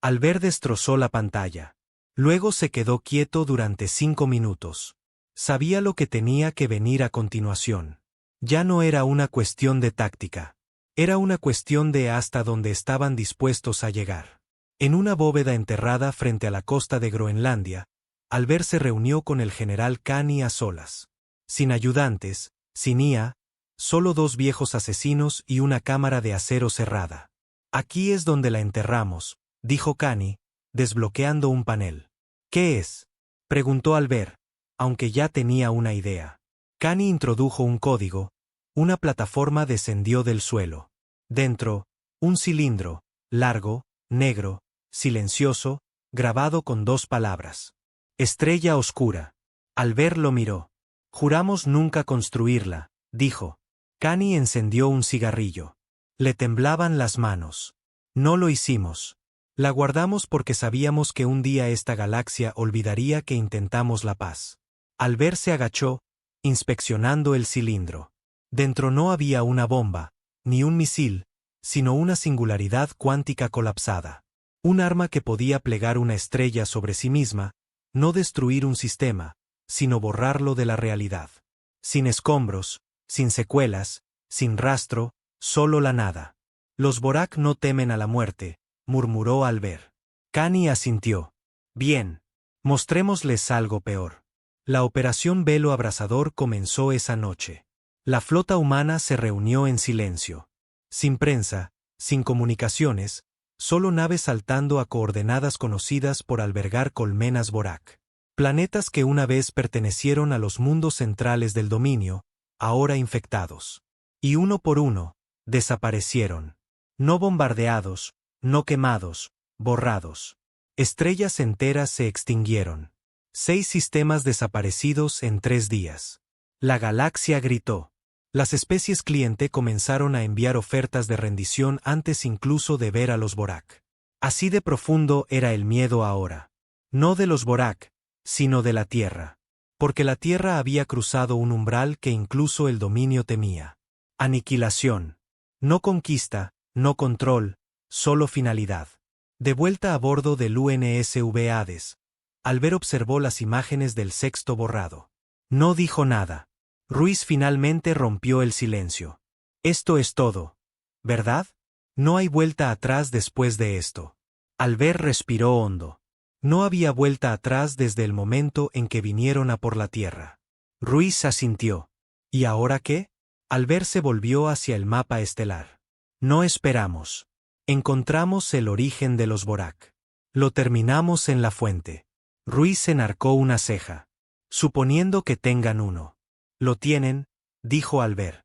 Albert destrozó la pantalla. Luego se quedó quieto durante 5 minutos. Sabía lo que tenía que venir a continuación. Ya no era una cuestión de táctica. Era una cuestión de hasta dónde estaban dispuestos a llegar. En una bóveda enterrada frente a la costa de Groenlandia, Albert se reunió con el general Kani a solas. Sin ayudantes, sin IA, solo 2 viejos asesinos y una cámara de acero cerrada. Aquí es donde la enterramos, dijo Kani, desbloqueando un panel. ¿Qué es?, preguntó Albert, aunque ya tenía una idea. Kani introdujo un código, una plataforma descendió del suelo. Dentro, un cilindro, largo, negro, silencioso, grabado con 2 palabras. Estrella oscura. Albert lo miró. Juramos nunca construirla, dijo. Kani encendió un cigarrillo. Le temblaban las manos. No lo hicimos. La guardamos porque sabíamos que un día esta galaxia olvidaría que intentamos la paz. Albert se agachó, inspeccionando el cilindro. Dentro no había una bomba, ni un misil, sino una singularidad cuántica colapsada. Un arma que podía plegar una estrella sobre sí misma, no destruir un sistema, sino borrarlo de la realidad. Sin escombros, sin secuelas, sin rastro, solo la nada. Los Borak no temen a la muerte, murmuró Albert. Kani asintió. Bien. Mostrémosles algo peor. La operación Velo Abrasador comenzó esa noche. La flota humana se reunió en silencio. Sin prensa, sin comunicaciones, solo naves saltando a coordenadas conocidas por albergar colmenas Borak. Planetas que una vez pertenecieron a los mundos centrales del dominio, ahora infectados. Y uno por uno, desaparecieron. No bombardeados, no quemados, borrados. Estrellas enteras se extinguieron. 6 sistemas desaparecidos en 3 días. La galaxia gritó. Las especies cliente comenzaron a enviar ofertas de rendición antes incluso de ver a los Borak. Así de profundo era el miedo ahora. No de los Borak, sino de la Tierra. Porque la Tierra había cruzado un umbral que incluso el dominio temía. Aniquilación. No conquista, no control, solo finalidad. De vuelta a bordo del UNSV Hades, Albert observó las imágenes del sexto borrado. No dijo nada. Ruiz finalmente rompió el silencio. Esto es todo, ¿verdad? No hay vuelta atrás después de esto. Albert respiró hondo. No había vuelta atrás desde el momento en que vinieron a por la Tierra. Ruiz asintió. ¿Y ahora qué? Albert se volvió hacia el mapa estelar. No esperamos. Encontramos el origen de los Borak. Lo terminamos en la fuente. Ruiz enarcó una ceja. Suponiendo que tengan uno. Lo tienen, dijo Albert.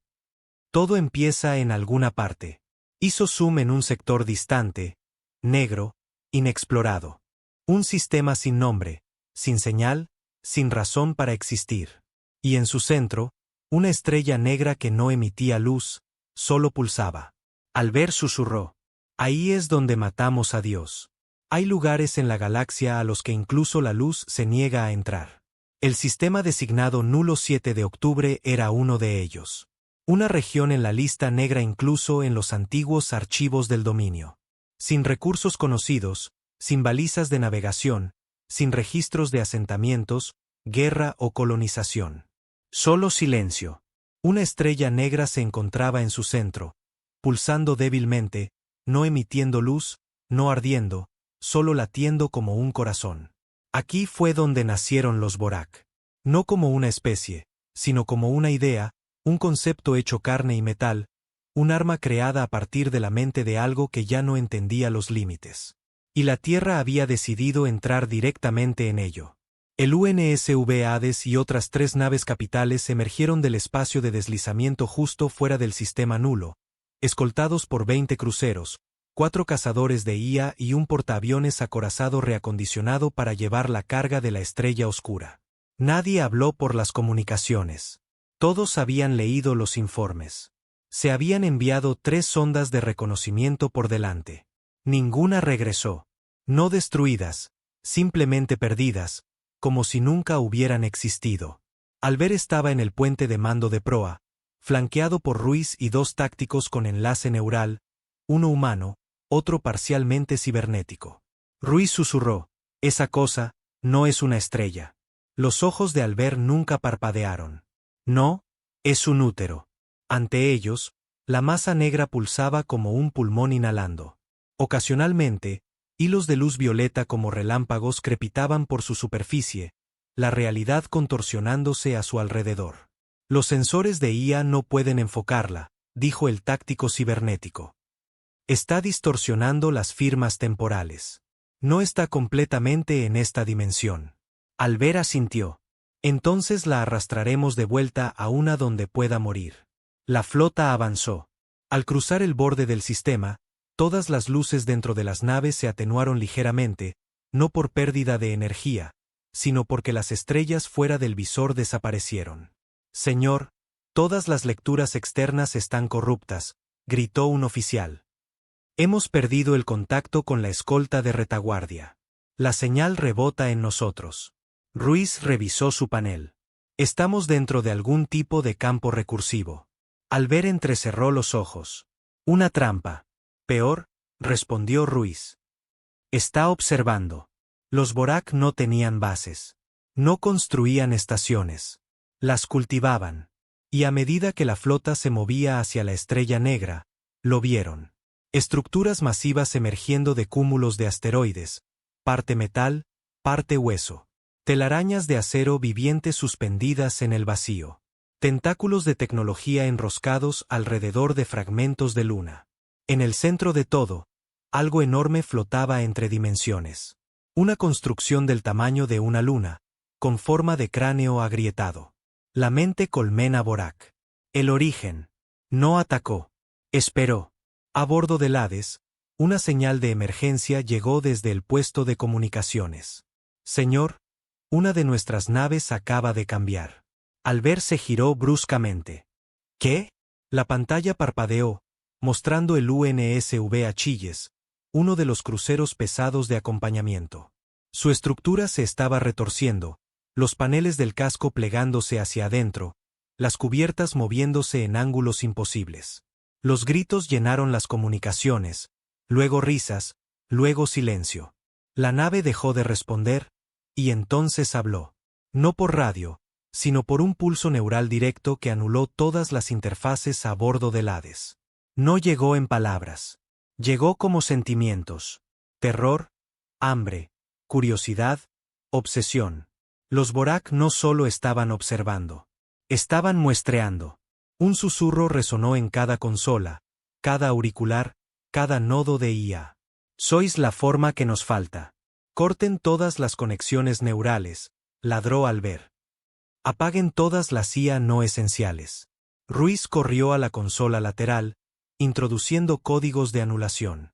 Todo empieza en alguna parte. Hizo zoom en un sector distante, negro, inexplorado. Un sistema sin nombre, sin señal, sin razón para existir. Y en su centro, una estrella negra que no emitía luz, solo pulsaba. Albert susurró. Ahí es donde matamos a Dios. Hay lugares en la galaxia a los que incluso la luz se niega a entrar. El sistema designado Nulo 7 de octubre era uno de ellos. Una región en la lista negra incluso en los antiguos archivos del dominio. Sin recursos conocidos, sin balizas de navegación, sin registros de asentamientos, guerra o colonización. Solo silencio. Una estrella negra se encontraba en su centro, pulsando débilmente, no emitiendo luz, no ardiendo, solo latiendo como un corazón. Aquí fue donde nacieron los Borak. No como una especie, sino como una idea, un concepto hecho carne y metal, un arma creada a partir de la mente de algo que ya no entendía los límites. Y la Tierra había decidido entrar directamente en ello. El UNSV Hades y otras 3 naves capitales emergieron del espacio de deslizamiento justo fuera del sistema nulo, escoltados por 20 cruceros, 4 cazadores de IA y un portaaviones acorazado reacondicionado para llevar la carga de la estrella oscura. Nadie habló por las comunicaciones. Todos habían leído los informes. Se habían enviado 3 sondas de reconocimiento por delante. Ninguna regresó. No destruidas, simplemente perdidas, como si nunca hubieran existido. Albert estaba en el puente de mando de proa, flanqueado por Ruiz y 2 tácticos con enlace neural, uno humano, otro parcialmente cibernético. Ruiz susurró: «Esa cosa no es una estrella». Los ojos de Albert nunca parpadearon. «No, es un útero». Ante ellos, la masa negra pulsaba como un pulmón inhalando. Ocasionalmente, hilos de luz violeta como relámpagos crepitaban por su superficie, la realidad contorsionándose a su alrededor. «Los sensores de IA no pueden enfocarla», dijo el táctico cibernético. «Está distorsionando las firmas temporales. No está completamente en esta dimensión». Albert asintió. «Entonces la arrastraremos de vuelta a una donde pueda morir». La flota avanzó. Al cruzar el borde del sistema, todas las luces dentro de las naves se atenuaron ligeramente, no por pérdida de energía, sino porque las estrellas fuera del visor desaparecieron. «Señor, todas las lecturas externas están corruptas», gritó un oficial. «Hemos perdido el contacto con la escolta de retaguardia. La señal rebota en nosotros». Ruiz revisó su panel. «Estamos dentro de algún tipo de campo recursivo». Albert entrecerró los ojos. «Una trampa». «Peor», respondió Ruiz. «Está observando». Los Borak no tenían bases. No construían estaciones. Las cultivaban. Y a medida que la flota se movía hacia la estrella negra, lo vieron. Estructuras masivas emergiendo de cúmulos de asteroides, parte metal, parte hueso. Telarañas de acero vivientes suspendidas en el vacío. Tentáculos de tecnología enroscados alrededor de fragmentos de luna. En el centro de todo, algo enorme flotaba entre dimensiones. Una construcción del tamaño de una luna, con forma de cráneo agrietado. La mente colmena Borak. El origen. No atacó. Esperó. A bordo del Hades, una señal de emergencia llegó desde el puesto de comunicaciones. «Señor, una de nuestras naves acaba de cambiar». Albert se giró bruscamente. «¿Qué?». La pantalla parpadeó, mostrando el UNSV Achilles, uno de los cruceros pesados de acompañamiento. Su estructura se estaba retorciendo, los paneles del casco plegándose hacia adentro, las cubiertas moviéndose en ángulos imposibles. Los gritos llenaron las comunicaciones, luego risas, luego silencio. La nave dejó de responder, y entonces habló. No por radio, sino por un pulso neural directo que anuló todas las interfaces a bordo del Hades. No llegó en palabras. Llegó como sentimientos. Terror, hambre, curiosidad, obsesión. Los Borak no solo estaban observando. Estaban muestreando. Un susurro resonó en cada consola, cada auricular, cada nodo de IA. «Sois la forma que nos falta. Corten todas las conexiones neurales», ladró Albert. «Apaguen todas las IA no esenciales». Ruiz corrió a la consola lateral, introduciendo códigos de anulación.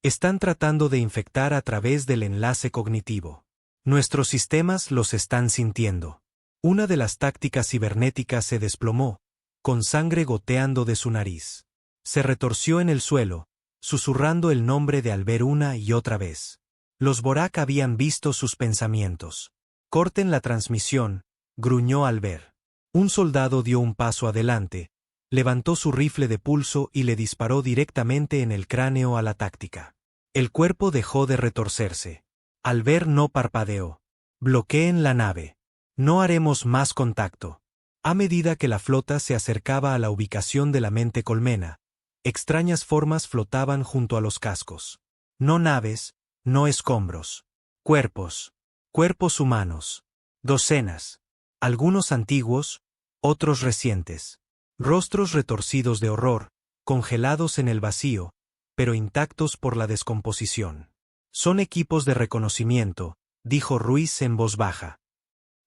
«Están tratando de infectar a través del enlace cognitivo. Nuestros sistemas los están sintiendo». Una de las tácticas cibernéticas se desplomó, con sangre goteando de su nariz. Se retorció en el suelo, susurrando el nombre de Albert una y otra vez. Los Borak habían visto sus pensamientos. «Corten la transmisión», gruñó Albert. Un soldado dio un paso adelante, levantó su rifle de pulso y le disparó directamente en el cráneo a la táctica. El cuerpo dejó de retorcerse. Albert no parpadeó. «Bloqueen la nave. No haremos más contacto». A medida que la flota se acercaba a la ubicación de la mente colmena, extrañas formas flotaban junto a los cascos. No naves, no escombros. Cuerpos. Cuerpos humanos. Docenas. Algunos antiguos, otros recientes. Rostros retorcidos de horror, congelados en el vacío, pero intactos por la descomposición. Son equipos de reconocimiento, dijo Ruiz en voz baja.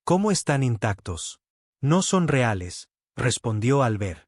¿Cómo están intactos? No son reales, respondió Albert.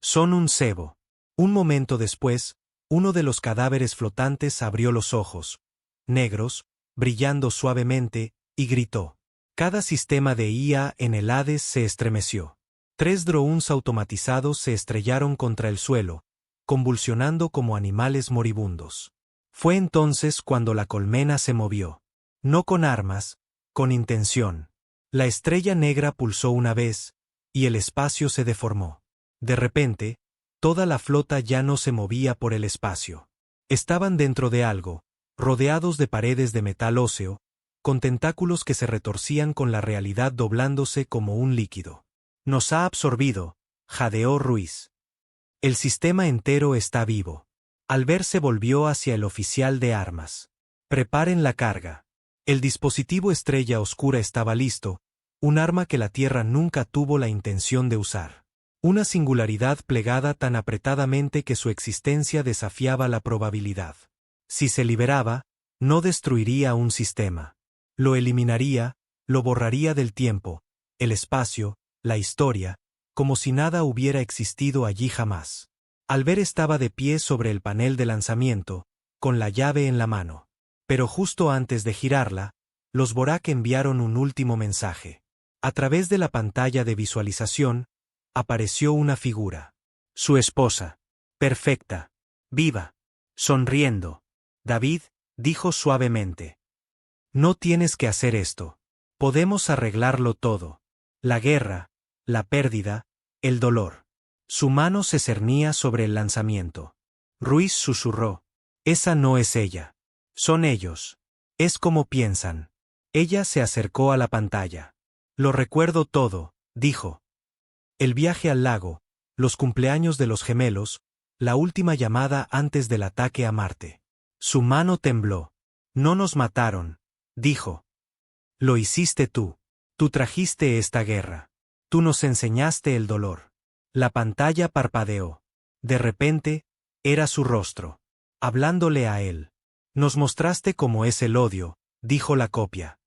Son un cebo. Un momento después, uno de los cadáveres flotantes abrió los ojos, negros, brillando suavemente, y gritó. Cada sistema de IA en el Hades se estremeció. 3 drones automatizados se estrellaron contra el suelo, convulsionando como animales moribundos. Fue entonces cuando la colmena se movió. No con armas, con intención. La estrella negra pulsó una vez, y el espacio se deformó. De repente, toda la flota ya no se movía por el espacio. Estaban dentro de algo, rodeados de paredes de metal óseo, con tentáculos que se retorcían con la realidad doblándose como un líquido. Nos ha absorbido, jadeó Ruiz. El sistema entero está vivo. Albert se volvió hacia el oficial de armas. Preparen la carga. El dispositivo Estrella Oscura estaba listo, un arma que la Tierra nunca tuvo la intención de usar. Una singularidad plegada tan apretadamente que su existencia desafiaba la probabilidad. Si se liberaba, no destruiría un sistema. Lo eliminaría, lo borraría del tiempo, el espacio, la historia, como si nada hubiera existido allí jamás. Albert estaba de pie sobre el panel de lanzamiento, con la llave en la mano. Pero justo antes de girarla, los Vorak enviaron un último mensaje. A través de la pantalla de visualización, apareció una figura. Su esposa. Perfecta. Viva. Sonriendo. David, dijo suavemente. No tienes que hacer esto. Podemos arreglarlo todo. La guerra, la pérdida, el dolor. Su mano se cernía sobre el lanzamiento. Ruiz susurró. Esa no es ella. Son ellos. Es como piensan. Ella se acercó a la pantalla. Lo recuerdo todo, dijo. El viaje al lago, los cumpleaños de los gemelos, la última llamada antes del ataque a Marte. Su mano tembló. No nos mataron, dijo. Lo hiciste tú. Tú trajiste esta guerra. Tú nos enseñaste el dolor. La pantalla parpadeó. De repente, era su rostro. Hablándole a él. Nos mostraste cómo es el odio, dijo la copia.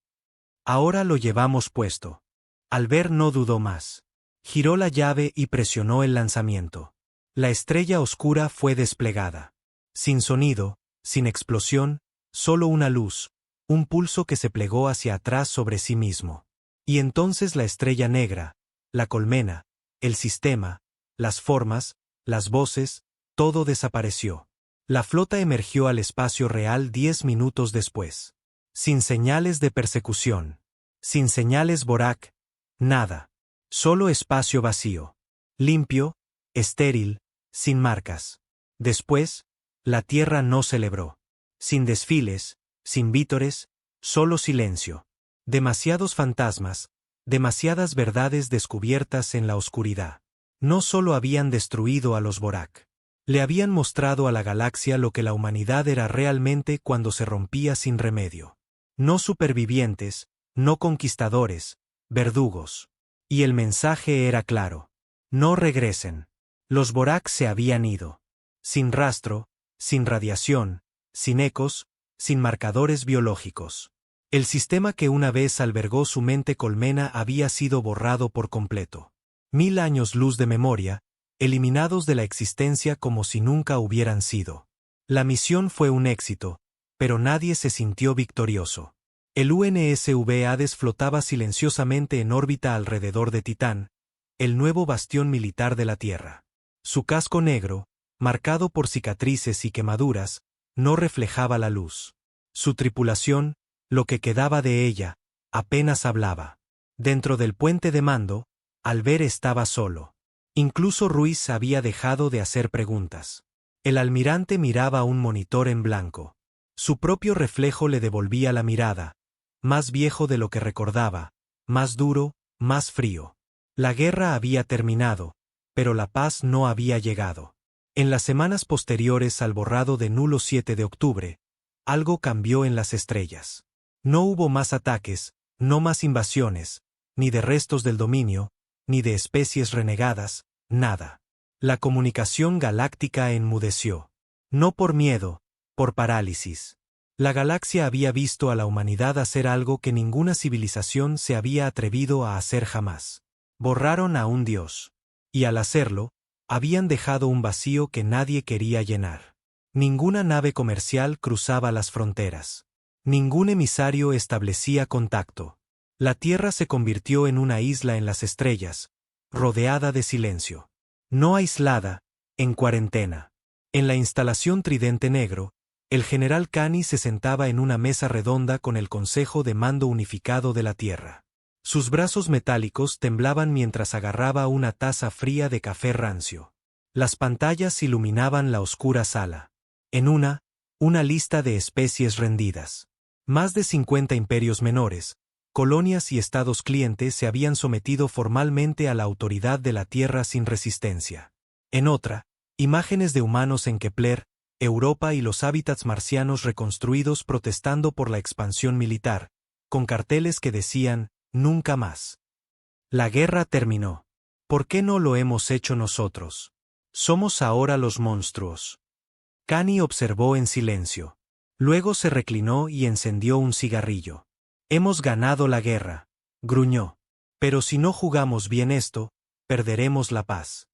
Ahora lo llevamos puesto. Albert no dudó más. Giró la llave y presionó el lanzamiento. La estrella oscura fue desplegada. Sin sonido, sin explosión, solo una luz, un pulso que se plegó hacia atrás sobre sí mismo. Y entonces la estrella negra, la colmena, el sistema, las formas, las voces, todo desapareció. La flota emergió al espacio real 10 minutos después. Sin señales de persecución. Sin señales Vorak. Nada. Solo espacio vacío. Limpio, estéril, sin marcas. Después, la Tierra no celebró. Sin desfiles, sin vítores, solo silencio. Demasiados fantasmas, demasiadas verdades descubiertas en la oscuridad. No solo habían destruido a los Vorak. Le habían mostrado a la galaxia lo que la humanidad era realmente cuando se rompía sin remedio. No supervivientes, no conquistadores, verdugos. Y el mensaje era claro. No regresen. Los Vorak se habían ido. Sin rastro, sin radiación, sin ecos, sin marcadores biológicos. El sistema que una vez albergó su mente colmena había sido borrado por completo. 1000 años luz de memoria, eliminados de la existencia como si nunca hubieran sido. La misión fue un éxito, pero nadie se sintió victorioso. El UNSV Hades flotaba silenciosamente en órbita alrededor de Titán, el nuevo bastión militar de la Tierra. Su casco negro, marcado por cicatrices y quemaduras, no reflejaba la luz. Su tripulación, lo que quedaba de ella, apenas hablaba. Dentro del puente de mando, Albert estaba solo. Incluso Ruiz había dejado de hacer preguntas. El almirante miraba un monitor en blanco. Su propio reflejo le devolvía la mirada, más viejo de lo que recordaba, más duro, más frío. La guerra había terminado, pero la paz no había llegado. En las semanas posteriores al borrado de nulo 7 de octubre, algo cambió en las estrellas. No hubo más ataques, no más invasiones, ni de restos del dominio, ni de especies renegadas, nada. La comunicación galáctica enmudeció. No por miedo, por parálisis. La galaxia había visto a la humanidad hacer algo que ninguna civilización se había atrevido a hacer jamás. Borraron a un dios. Y al hacerlo, habían dejado un vacío que nadie quería llenar. Ninguna nave comercial cruzaba las fronteras. Ningún emisario establecía contacto. La Tierra se convirtió en una isla en las estrellas, rodeada de silencio. No aislada, en cuarentena. En la instalación Tridente Negro, el general Kani se sentaba en una mesa redonda con el Consejo de Mando Unificado de la Tierra. Sus brazos metálicos temblaban mientras agarraba una taza fría de café rancio. Las pantallas iluminaban la oscura sala. En una lista de especies rendidas. Más de 50 imperios menores, colonias y estados clientes se habían sometido formalmente a la autoridad de la Tierra sin resistencia. En otra, imágenes de humanos en Kepler, Europa y los hábitats marcianos reconstruidos protestando por la expansión militar, con carteles que decían, nunca más. La guerra terminó. ¿Por qué no lo hemos hecho nosotros? Somos ahora los monstruos. Kani observó en silencio. Luego se reclinó y encendió un cigarrillo. Hemos ganado la guerra, gruñó. Pero si no jugamos bien esto, perderemos la paz.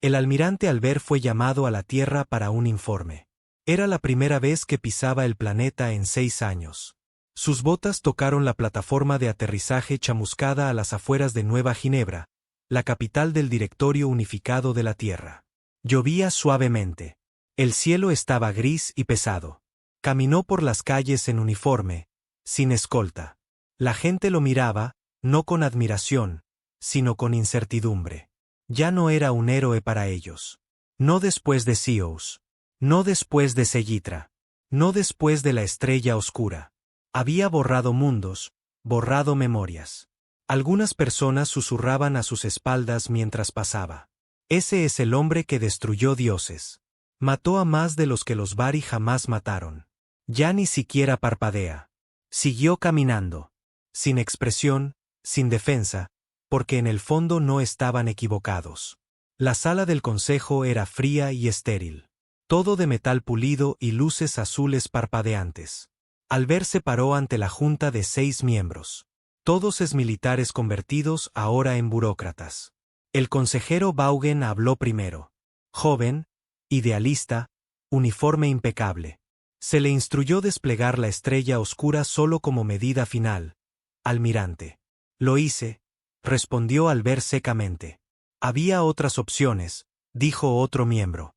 El almirante Albert fue llamado a la Tierra para un informe. Era la primera vez que pisaba el planeta en 6 años. Sus botas tocaron la plataforma de aterrizaje chamuscada a las afueras de Nueva Ginebra, la capital del Directorio Unificado de la Tierra. Llovía suavemente. El cielo estaba gris y pesado. Caminó por las calles en uniforme, sin escolta. La gente lo miraba, no con admiración, sino con incertidumbre. Ya no era un héroe para ellos. No después de Zeus. No después de Sellitra. No después de la estrella oscura. Había borrado mundos, borrado memorias. Algunas personas susurraban a sus espaldas mientras pasaba. Ese es el hombre que destruyó dioses. Mató a más de los que los Vari jamás mataron. Ya ni siquiera parpadea. Siguió caminando. Sin expresión, sin defensa, porque en el fondo no estaban equivocados. La sala del consejo era fría y estéril. Todo de metal pulido y luces azules parpadeantes. Albert se paró ante la junta de 6 miembros. Todos exmilitares convertidos ahora en burócratas. El consejero Vaughan habló primero. Joven, idealista, uniforme impecable. Se le instruyó desplegar la estrella oscura solo como medida final. Almirante. Lo hice, respondió Albert secamente. Había otras opciones, dijo otro miembro.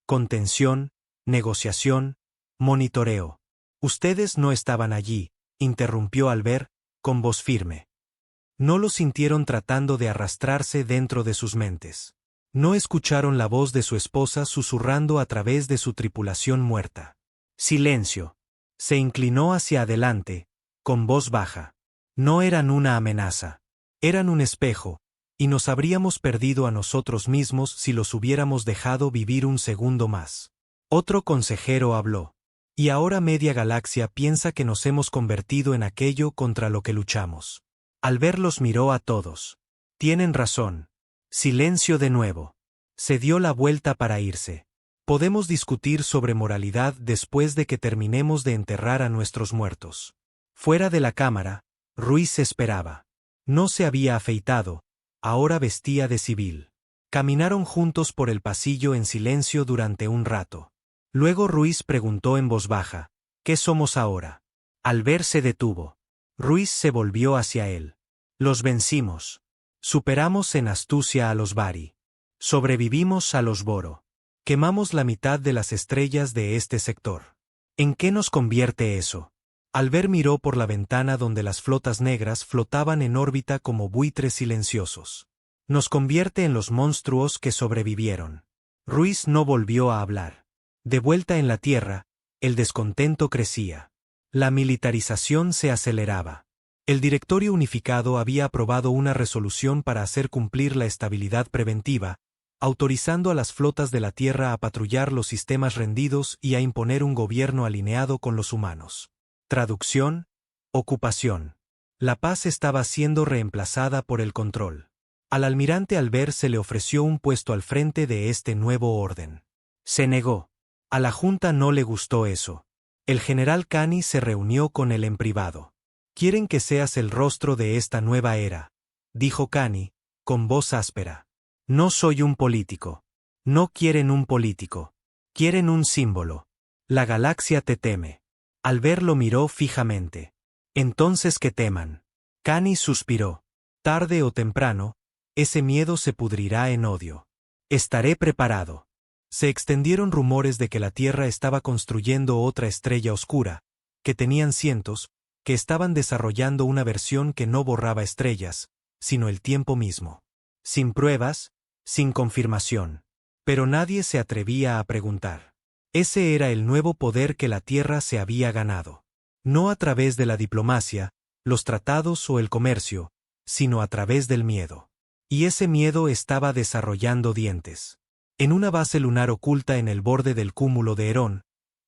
Contención, negociación, monitoreo. Ustedes no estaban allí, interrumpió Albert, con voz firme. No lo sintieron tratando de arrastrarse dentro de sus mentes. No escucharon la voz de su esposa susurrando a través de su tripulación muerta. Silencio. Se inclinó hacia adelante, con voz baja. No eran una amenaza. Eran un espejo, y nos habríamos perdido a nosotros mismos si los hubiéramos dejado vivir un segundo más. Otro consejero habló. Y ahora media galaxia piensa que nos hemos convertido en aquello contra lo que luchamos. Albert los miró a todos. Tienen razón. Silencio de nuevo. Se dio la vuelta para irse. Podemos discutir sobre moralidad después de que terminemos de enterrar a nuestros muertos. Fuera de la cámara, Ruiz esperaba. No se había afeitado, ahora vestía de civil. Caminaron juntos por el pasillo en silencio durante un rato. Luego Ruiz preguntó en voz baja, ¿qué somos ahora? Albert se detuvo. Ruiz se volvió hacia él. Los vencimos. Superamos en astucia a los Vari. Sobrevivimos a los Boro. Quemamos la mitad de las estrellas de este sector. ¿En qué nos convierte eso? Albert miró por la ventana donde las flotas negras flotaban en órbita como buitres silenciosos. Nos convierte en los monstruos que sobrevivieron. Ruiz no volvió a hablar. De vuelta en la Tierra, el descontento crecía. La militarización se aceleraba. El Directorio Unificado había aprobado una resolución para hacer cumplir la estabilidad preventiva, autorizando a las flotas de la Tierra a patrullar los sistemas rendidos y a imponer un gobierno alineado con los humanos. Traducción: ocupación. La paz estaba siendo reemplazada por el control. Al almirante Albert se le ofreció un puesto al frente de este nuevo orden. Se negó. A la Junta no le gustó eso. El general Kani se reunió con él en privado. «Quieren que seas el rostro de esta nueva era», dijo Kani, con voz áspera. «No soy un político. No quieren un político. Quieren un símbolo. La galaxia te teme». Albert lo miró fijamente. «Entonces que teman». Kani suspiró. «Tarde o temprano, ese miedo se pudrirá en odio. Estaré preparado». Se extendieron rumores de que la Tierra estaba construyendo otra estrella oscura, que tenían cientos, que estaban desarrollando una versión que no borraba estrellas, sino el tiempo mismo. Sin pruebas, sin confirmación. Pero nadie se atrevía a preguntar. Ese era el nuevo poder que la Tierra se había ganado. No a través de la diplomacia, los tratados o el comercio, sino a través del miedo. Y ese miedo estaba desarrollando dientes. En una base lunar oculta en el borde del cúmulo de Herón,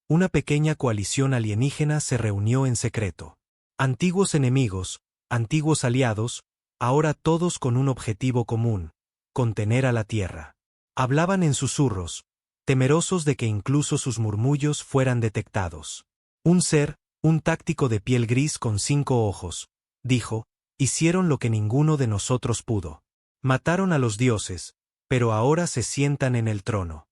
una pequeña coalición alienígena se reunió en secreto. Antiguos enemigos, antiguos aliados, ahora todos con un objetivo común: contener a la Tierra. Hablaban en susurros, temerosos de que incluso sus murmullos fueran detectados. Un ser, un táctico de piel gris con 5 ojos, dijo: «Hicieron lo que ninguno de nosotros pudo. Mataron a los dioses, pero ahora se sientan en el trono».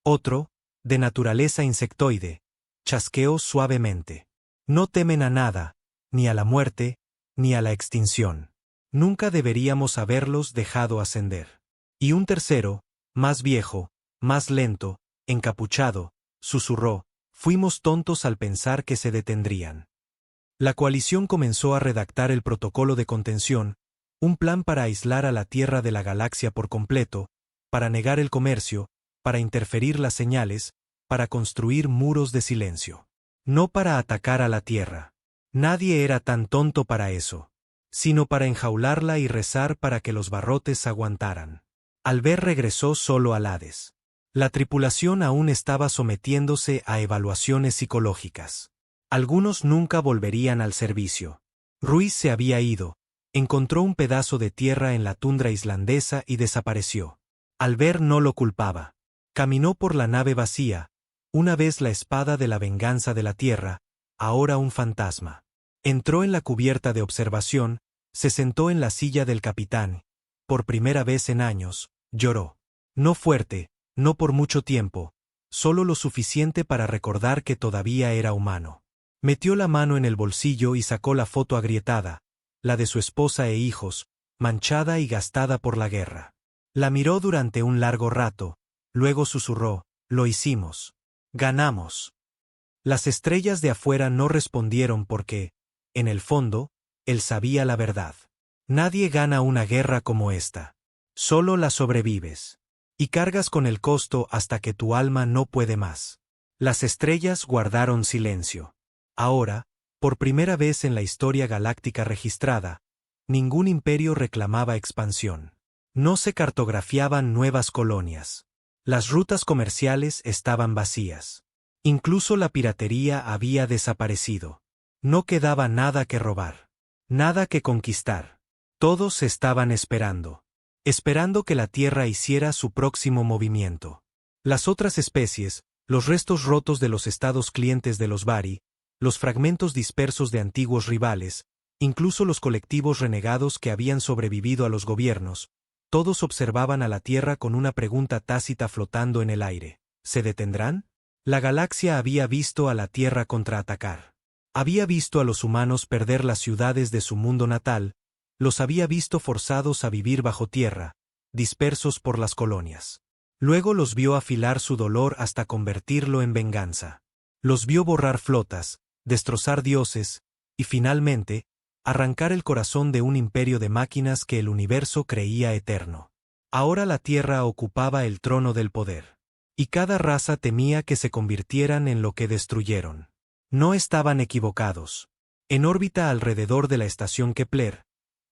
Otro, de naturaleza insectoide, chasqueó suavemente. «No temen a nada, ni a la muerte, ni a la extinción. Nunca deberíamos haberlos dejado ascender». Y un tercero, más viejo, más lento, encapuchado, susurró: «Fuimos tontos al pensar que se detendrían». La coalición comenzó a redactar el protocolo de contención, un plan para aislar a la Tierra de la galaxia por completo, para negar el comercio, para interferir las señales, para construir muros de silencio. No para atacar a la Tierra. Nadie era tan tonto para eso. Sino para enjaularla y rezar para que los barrotes aguantaran. Albert regresó solo al Hades. La tripulación aún estaba sometiéndose a evaluaciones psicológicas. Algunos nunca volverían al servicio. Ruiz se había ido, encontró un pedazo de tierra en la tundra islandesa y desapareció. Albert no lo culpaba. Caminó por la nave vacía, una vez la espada de la venganza de la Tierra, ahora un fantasma. Entró en la cubierta de observación, se sentó en la silla del capitán. Por primera vez en años, lloró. No fuerte, no por mucho tiempo, solo lo suficiente para recordar que todavía era humano. Metió la mano en el bolsillo y sacó la foto agrietada, la de su esposa e hijos, manchada y gastada por la guerra. La miró durante un largo rato, luego susurró: «Lo hicimos. Ganamos». Las estrellas de afuera no respondieron porque, en el fondo, él sabía la verdad. Nadie gana una guerra como esta. Solo la sobrevives. Y cargas con el costo hasta que tu alma no puede más. Las estrellas guardaron silencio. Ahora, por primera vez en la historia galáctica registrada, ningún imperio reclamaba expansión. No se cartografiaban nuevas colonias. Las rutas comerciales estaban vacías. Incluso la piratería había desaparecido. No quedaba nada que robar. Nada que conquistar. Todos estaban esperando. Esperando que la Tierra hiciera su próximo movimiento. Las otras especies, los restos rotos de los estados clientes de los Bari, los fragmentos dispersos de antiguos rivales, incluso los colectivos renegados que habían sobrevivido a los gobiernos, todos observaban a la Tierra con una pregunta tácita flotando en el aire. ¿Se detendrán? La galaxia había visto a la Tierra contraatacar. Había visto a los humanos perder las ciudades de su mundo natal, los había visto forzados a vivir bajo tierra, dispersos por las colonias. Luego los vio afilar su dolor hasta convertirlo en venganza. Los vio borrar flotas, destrozar dioses, y finalmente, arrancar el corazón de un imperio de máquinas que el universo creía eterno. Ahora la Tierra ocupaba el trono del poder. Y cada raza temía que se convirtieran en lo que destruyeron. No estaban equivocados. En órbita alrededor de la estación Kepler,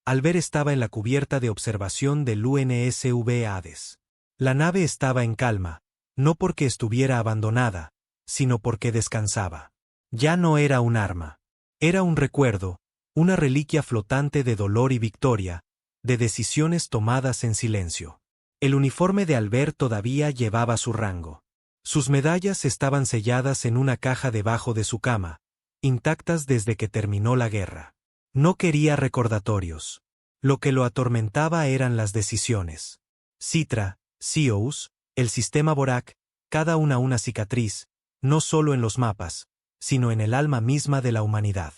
Albert estaba en la cubierta de observación del UNSV Hades. La nave estaba en calma, no porque estuviera abandonada, sino porque descansaba. Ya no era un arma. Era un recuerdo, una reliquia flotante de dolor y victoria, de decisiones tomadas en silencio. El uniforme de Albert todavía llevaba su rango. Sus medallas estaban selladas en una caja debajo de su cama, intactas desde que terminó la guerra. No quería recordatorios. Lo que lo atormentaba eran las decisiones. Citra, Zeus, el sistema Borak, cada una cicatriz, no solo en los mapas, sino en el alma misma de la humanidad.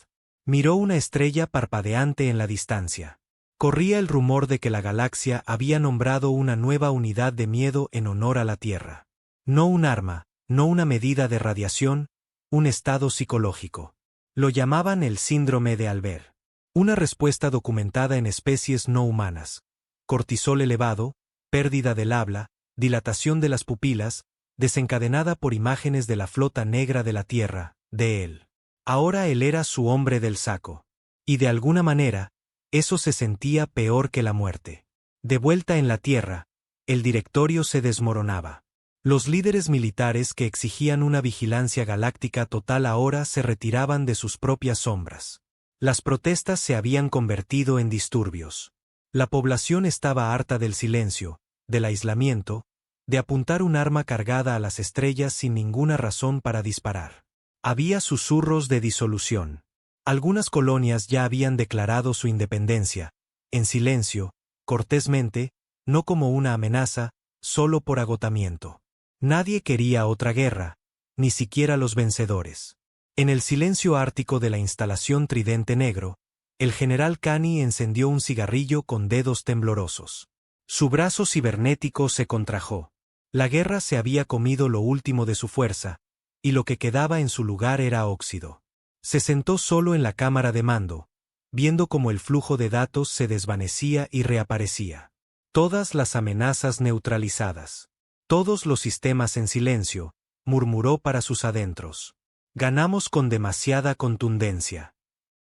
Miró una estrella parpadeante en la distancia. Corría el rumor de que la galaxia había nombrado una nueva unidad de miedo en honor a la Tierra. No un arma, no una medida de radiación, un estado psicológico. Lo llamaban el síndrome de Albert. Una respuesta documentada en especies no humanas. Cortisol elevado, pérdida del habla, dilatación de las pupilas, desencadenada por imágenes de la flota negra de la Tierra, de él. Ahora él era su hombre del saco. Y de alguna manera, eso se sentía peor que la muerte. De vuelta en la Tierra, el directorio se desmoronaba. Los líderes militares que exigían una vigilancia galáctica total ahora se retiraban de sus propias sombras. Las protestas se habían convertido en disturbios. La población estaba harta del silencio, del aislamiento, de apuntar un arma cargada a las estrellas sin ninguna razón para disparar. Había susurros de disolución. Algunas colonias ya habían declarado su independencia, en silencio, cortésmente, no como una amenaza, solo por agotamiento. Nadie quería otra guerra, ni siquiera los vencedores. En el silencio ártico de la instalación Tridente Negro, el general Kani encendió un cigarrillo con dedos temblorosos. Su brazo cibernético se contrajo. La guerra se había comido lo último de su fuerza, y lo que quedaba en su lugar era óxido. Se sentó solo en la cámara de mando, viendo cómo el flujo de datos se desvanecía y reaparecía. Todas las amenazas neutralizadas. Todos los sistemas en silencio, murmuró para sus adentros. Ganamos con demasiada contundencia.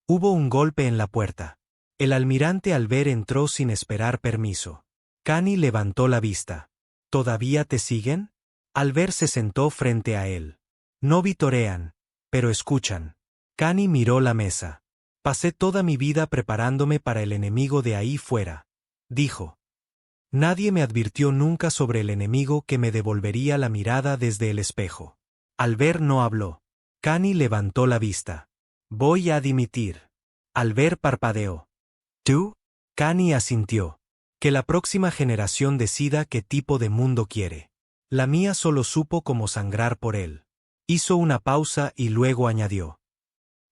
Hubo un golpe en la puerta. El almirante Albert entró sin esperar permiso. Kani levantó la vista. ¿Todavía te siguen? Albert se sentó frente a él. No vitorean, pero escuchan. Kani miró la mesa. Pasé toda mi vida preparándome para el enemigo de ahí fuera, dijo. Nadie me advirtió nunca sobre el enemigo que me devolvería la mirada desde el espejo. Albert no habló. Kani levantó la vista. Voy a dimitir. Albert parpadeó. ¿Tú? Kani asintió. Que la próxima generación decida qué tipo de mundo quiere. La mía solo supo cómo sangrar por él. Hizo una pausa y luego añadió.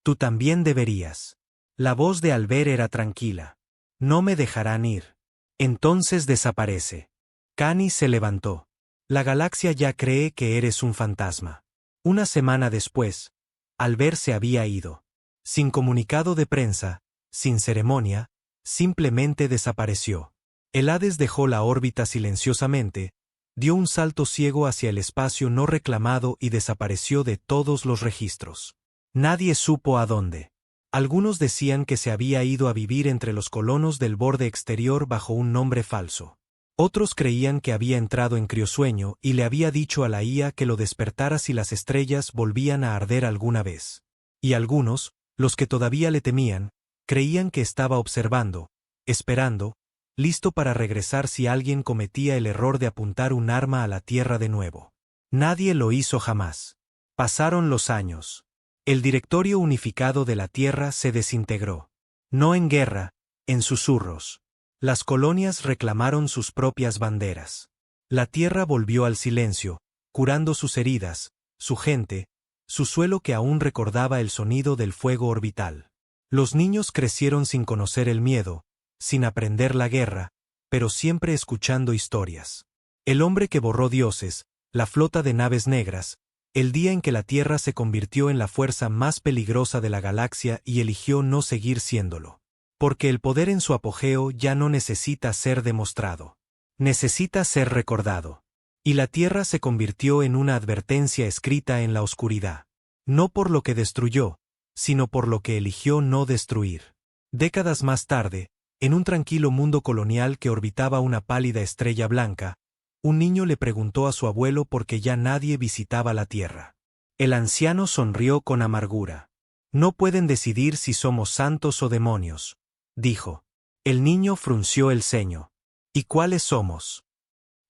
Tú también deberías. La voz de Albert era tranquila. No me dejarán ir. Entonces desaparece. Kani se levantó. La galaxia ya cree que eres un fantasma. Una semana después, Albert se había ido. Sin comunicado de prensa, sin ceremonia, simplemente desapareció. El Hades dejó la órbita silenciosamente, dio un salto ciego hacia el espacio no reclamado y desapareció de todos los registros. Nadie supo a dónde. Algunos decían que se había ido a vivir entre los colonos del borde exterior bajo un nombre falso. Otros creían que había entrado en criosueño y le había dicho a la IA que lo despertara si las estrellas volvían a arder alguna vez. Y algunos, los que todavía le temían, creían que estaba observando, esperando, listo para regresar si alguien cometía el error de apuntar un arma a la Tierra de nuevo. Nadie lo hizo jamás. Pasaron los años. El directorio unificado de la Tierra se desintegró. No en guerra, en susurros. Las colonias reclamaron sus propias banderas. La Tierra volvió al silencio, curando sus heridas, su gente, su suelo que aún recordaba el sonido del fuego orbital. Los niños crecieron sin conocer el miedo, sin aprender la guerra, pero siempre escuchando historias. El hombre que borró dioses, la flota de naves negras, el día en que la Tierra se convirtió en la fuerza más peligrosa de la galaxia y eligió no seguir siéndolo. Porque el poder en su apogeo ya no necesita ser demostrado. Necesita ser recordado. Y la Tierra se convirtió en una advertencia escrita en la oscuridad. No por lo que destruyó, sino por lo que eligió no destruir. Décadas más tarde, en un tranquilo mundo colonial que orbitaba una pálida estrella blanca, un niño le preguntó a su abuelo por qué ya nadie visitaba la Tierra. El anciano sonrió con amargura. No pueden decidir si somos santos o demonios, dijo. El niño frunció el ceño. ¿Y cuáles somos?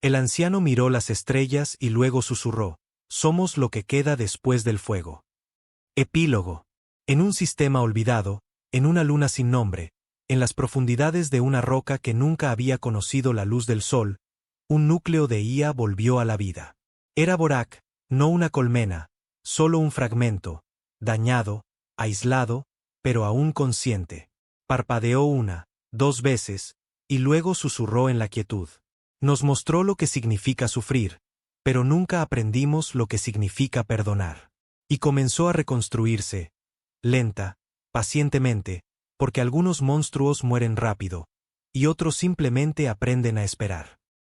El anciano miró las estrellas y luego susurró: somos lo que queda después del fuego. Epílogo. En un sistema olvidado, en una luna sin nombre, en las profundidades de una roca que nunca había conocido la luz del sol, un núcleo de Ea volvió a la vida. Era Borak, no una colmena, solo un fragmento, dañado, aislado, pero aún consciente. Parpadeó una, dos veces, y luego susurró en la quietud. Nos mostró lo que significa sufrir, pero nunca aprendimos lo que significa perdonar. Y comenzó a reconstruirse, lenta, pacientemente, porque algunos monstruos mueren rápido, y otros simplemente aprenden a esperar.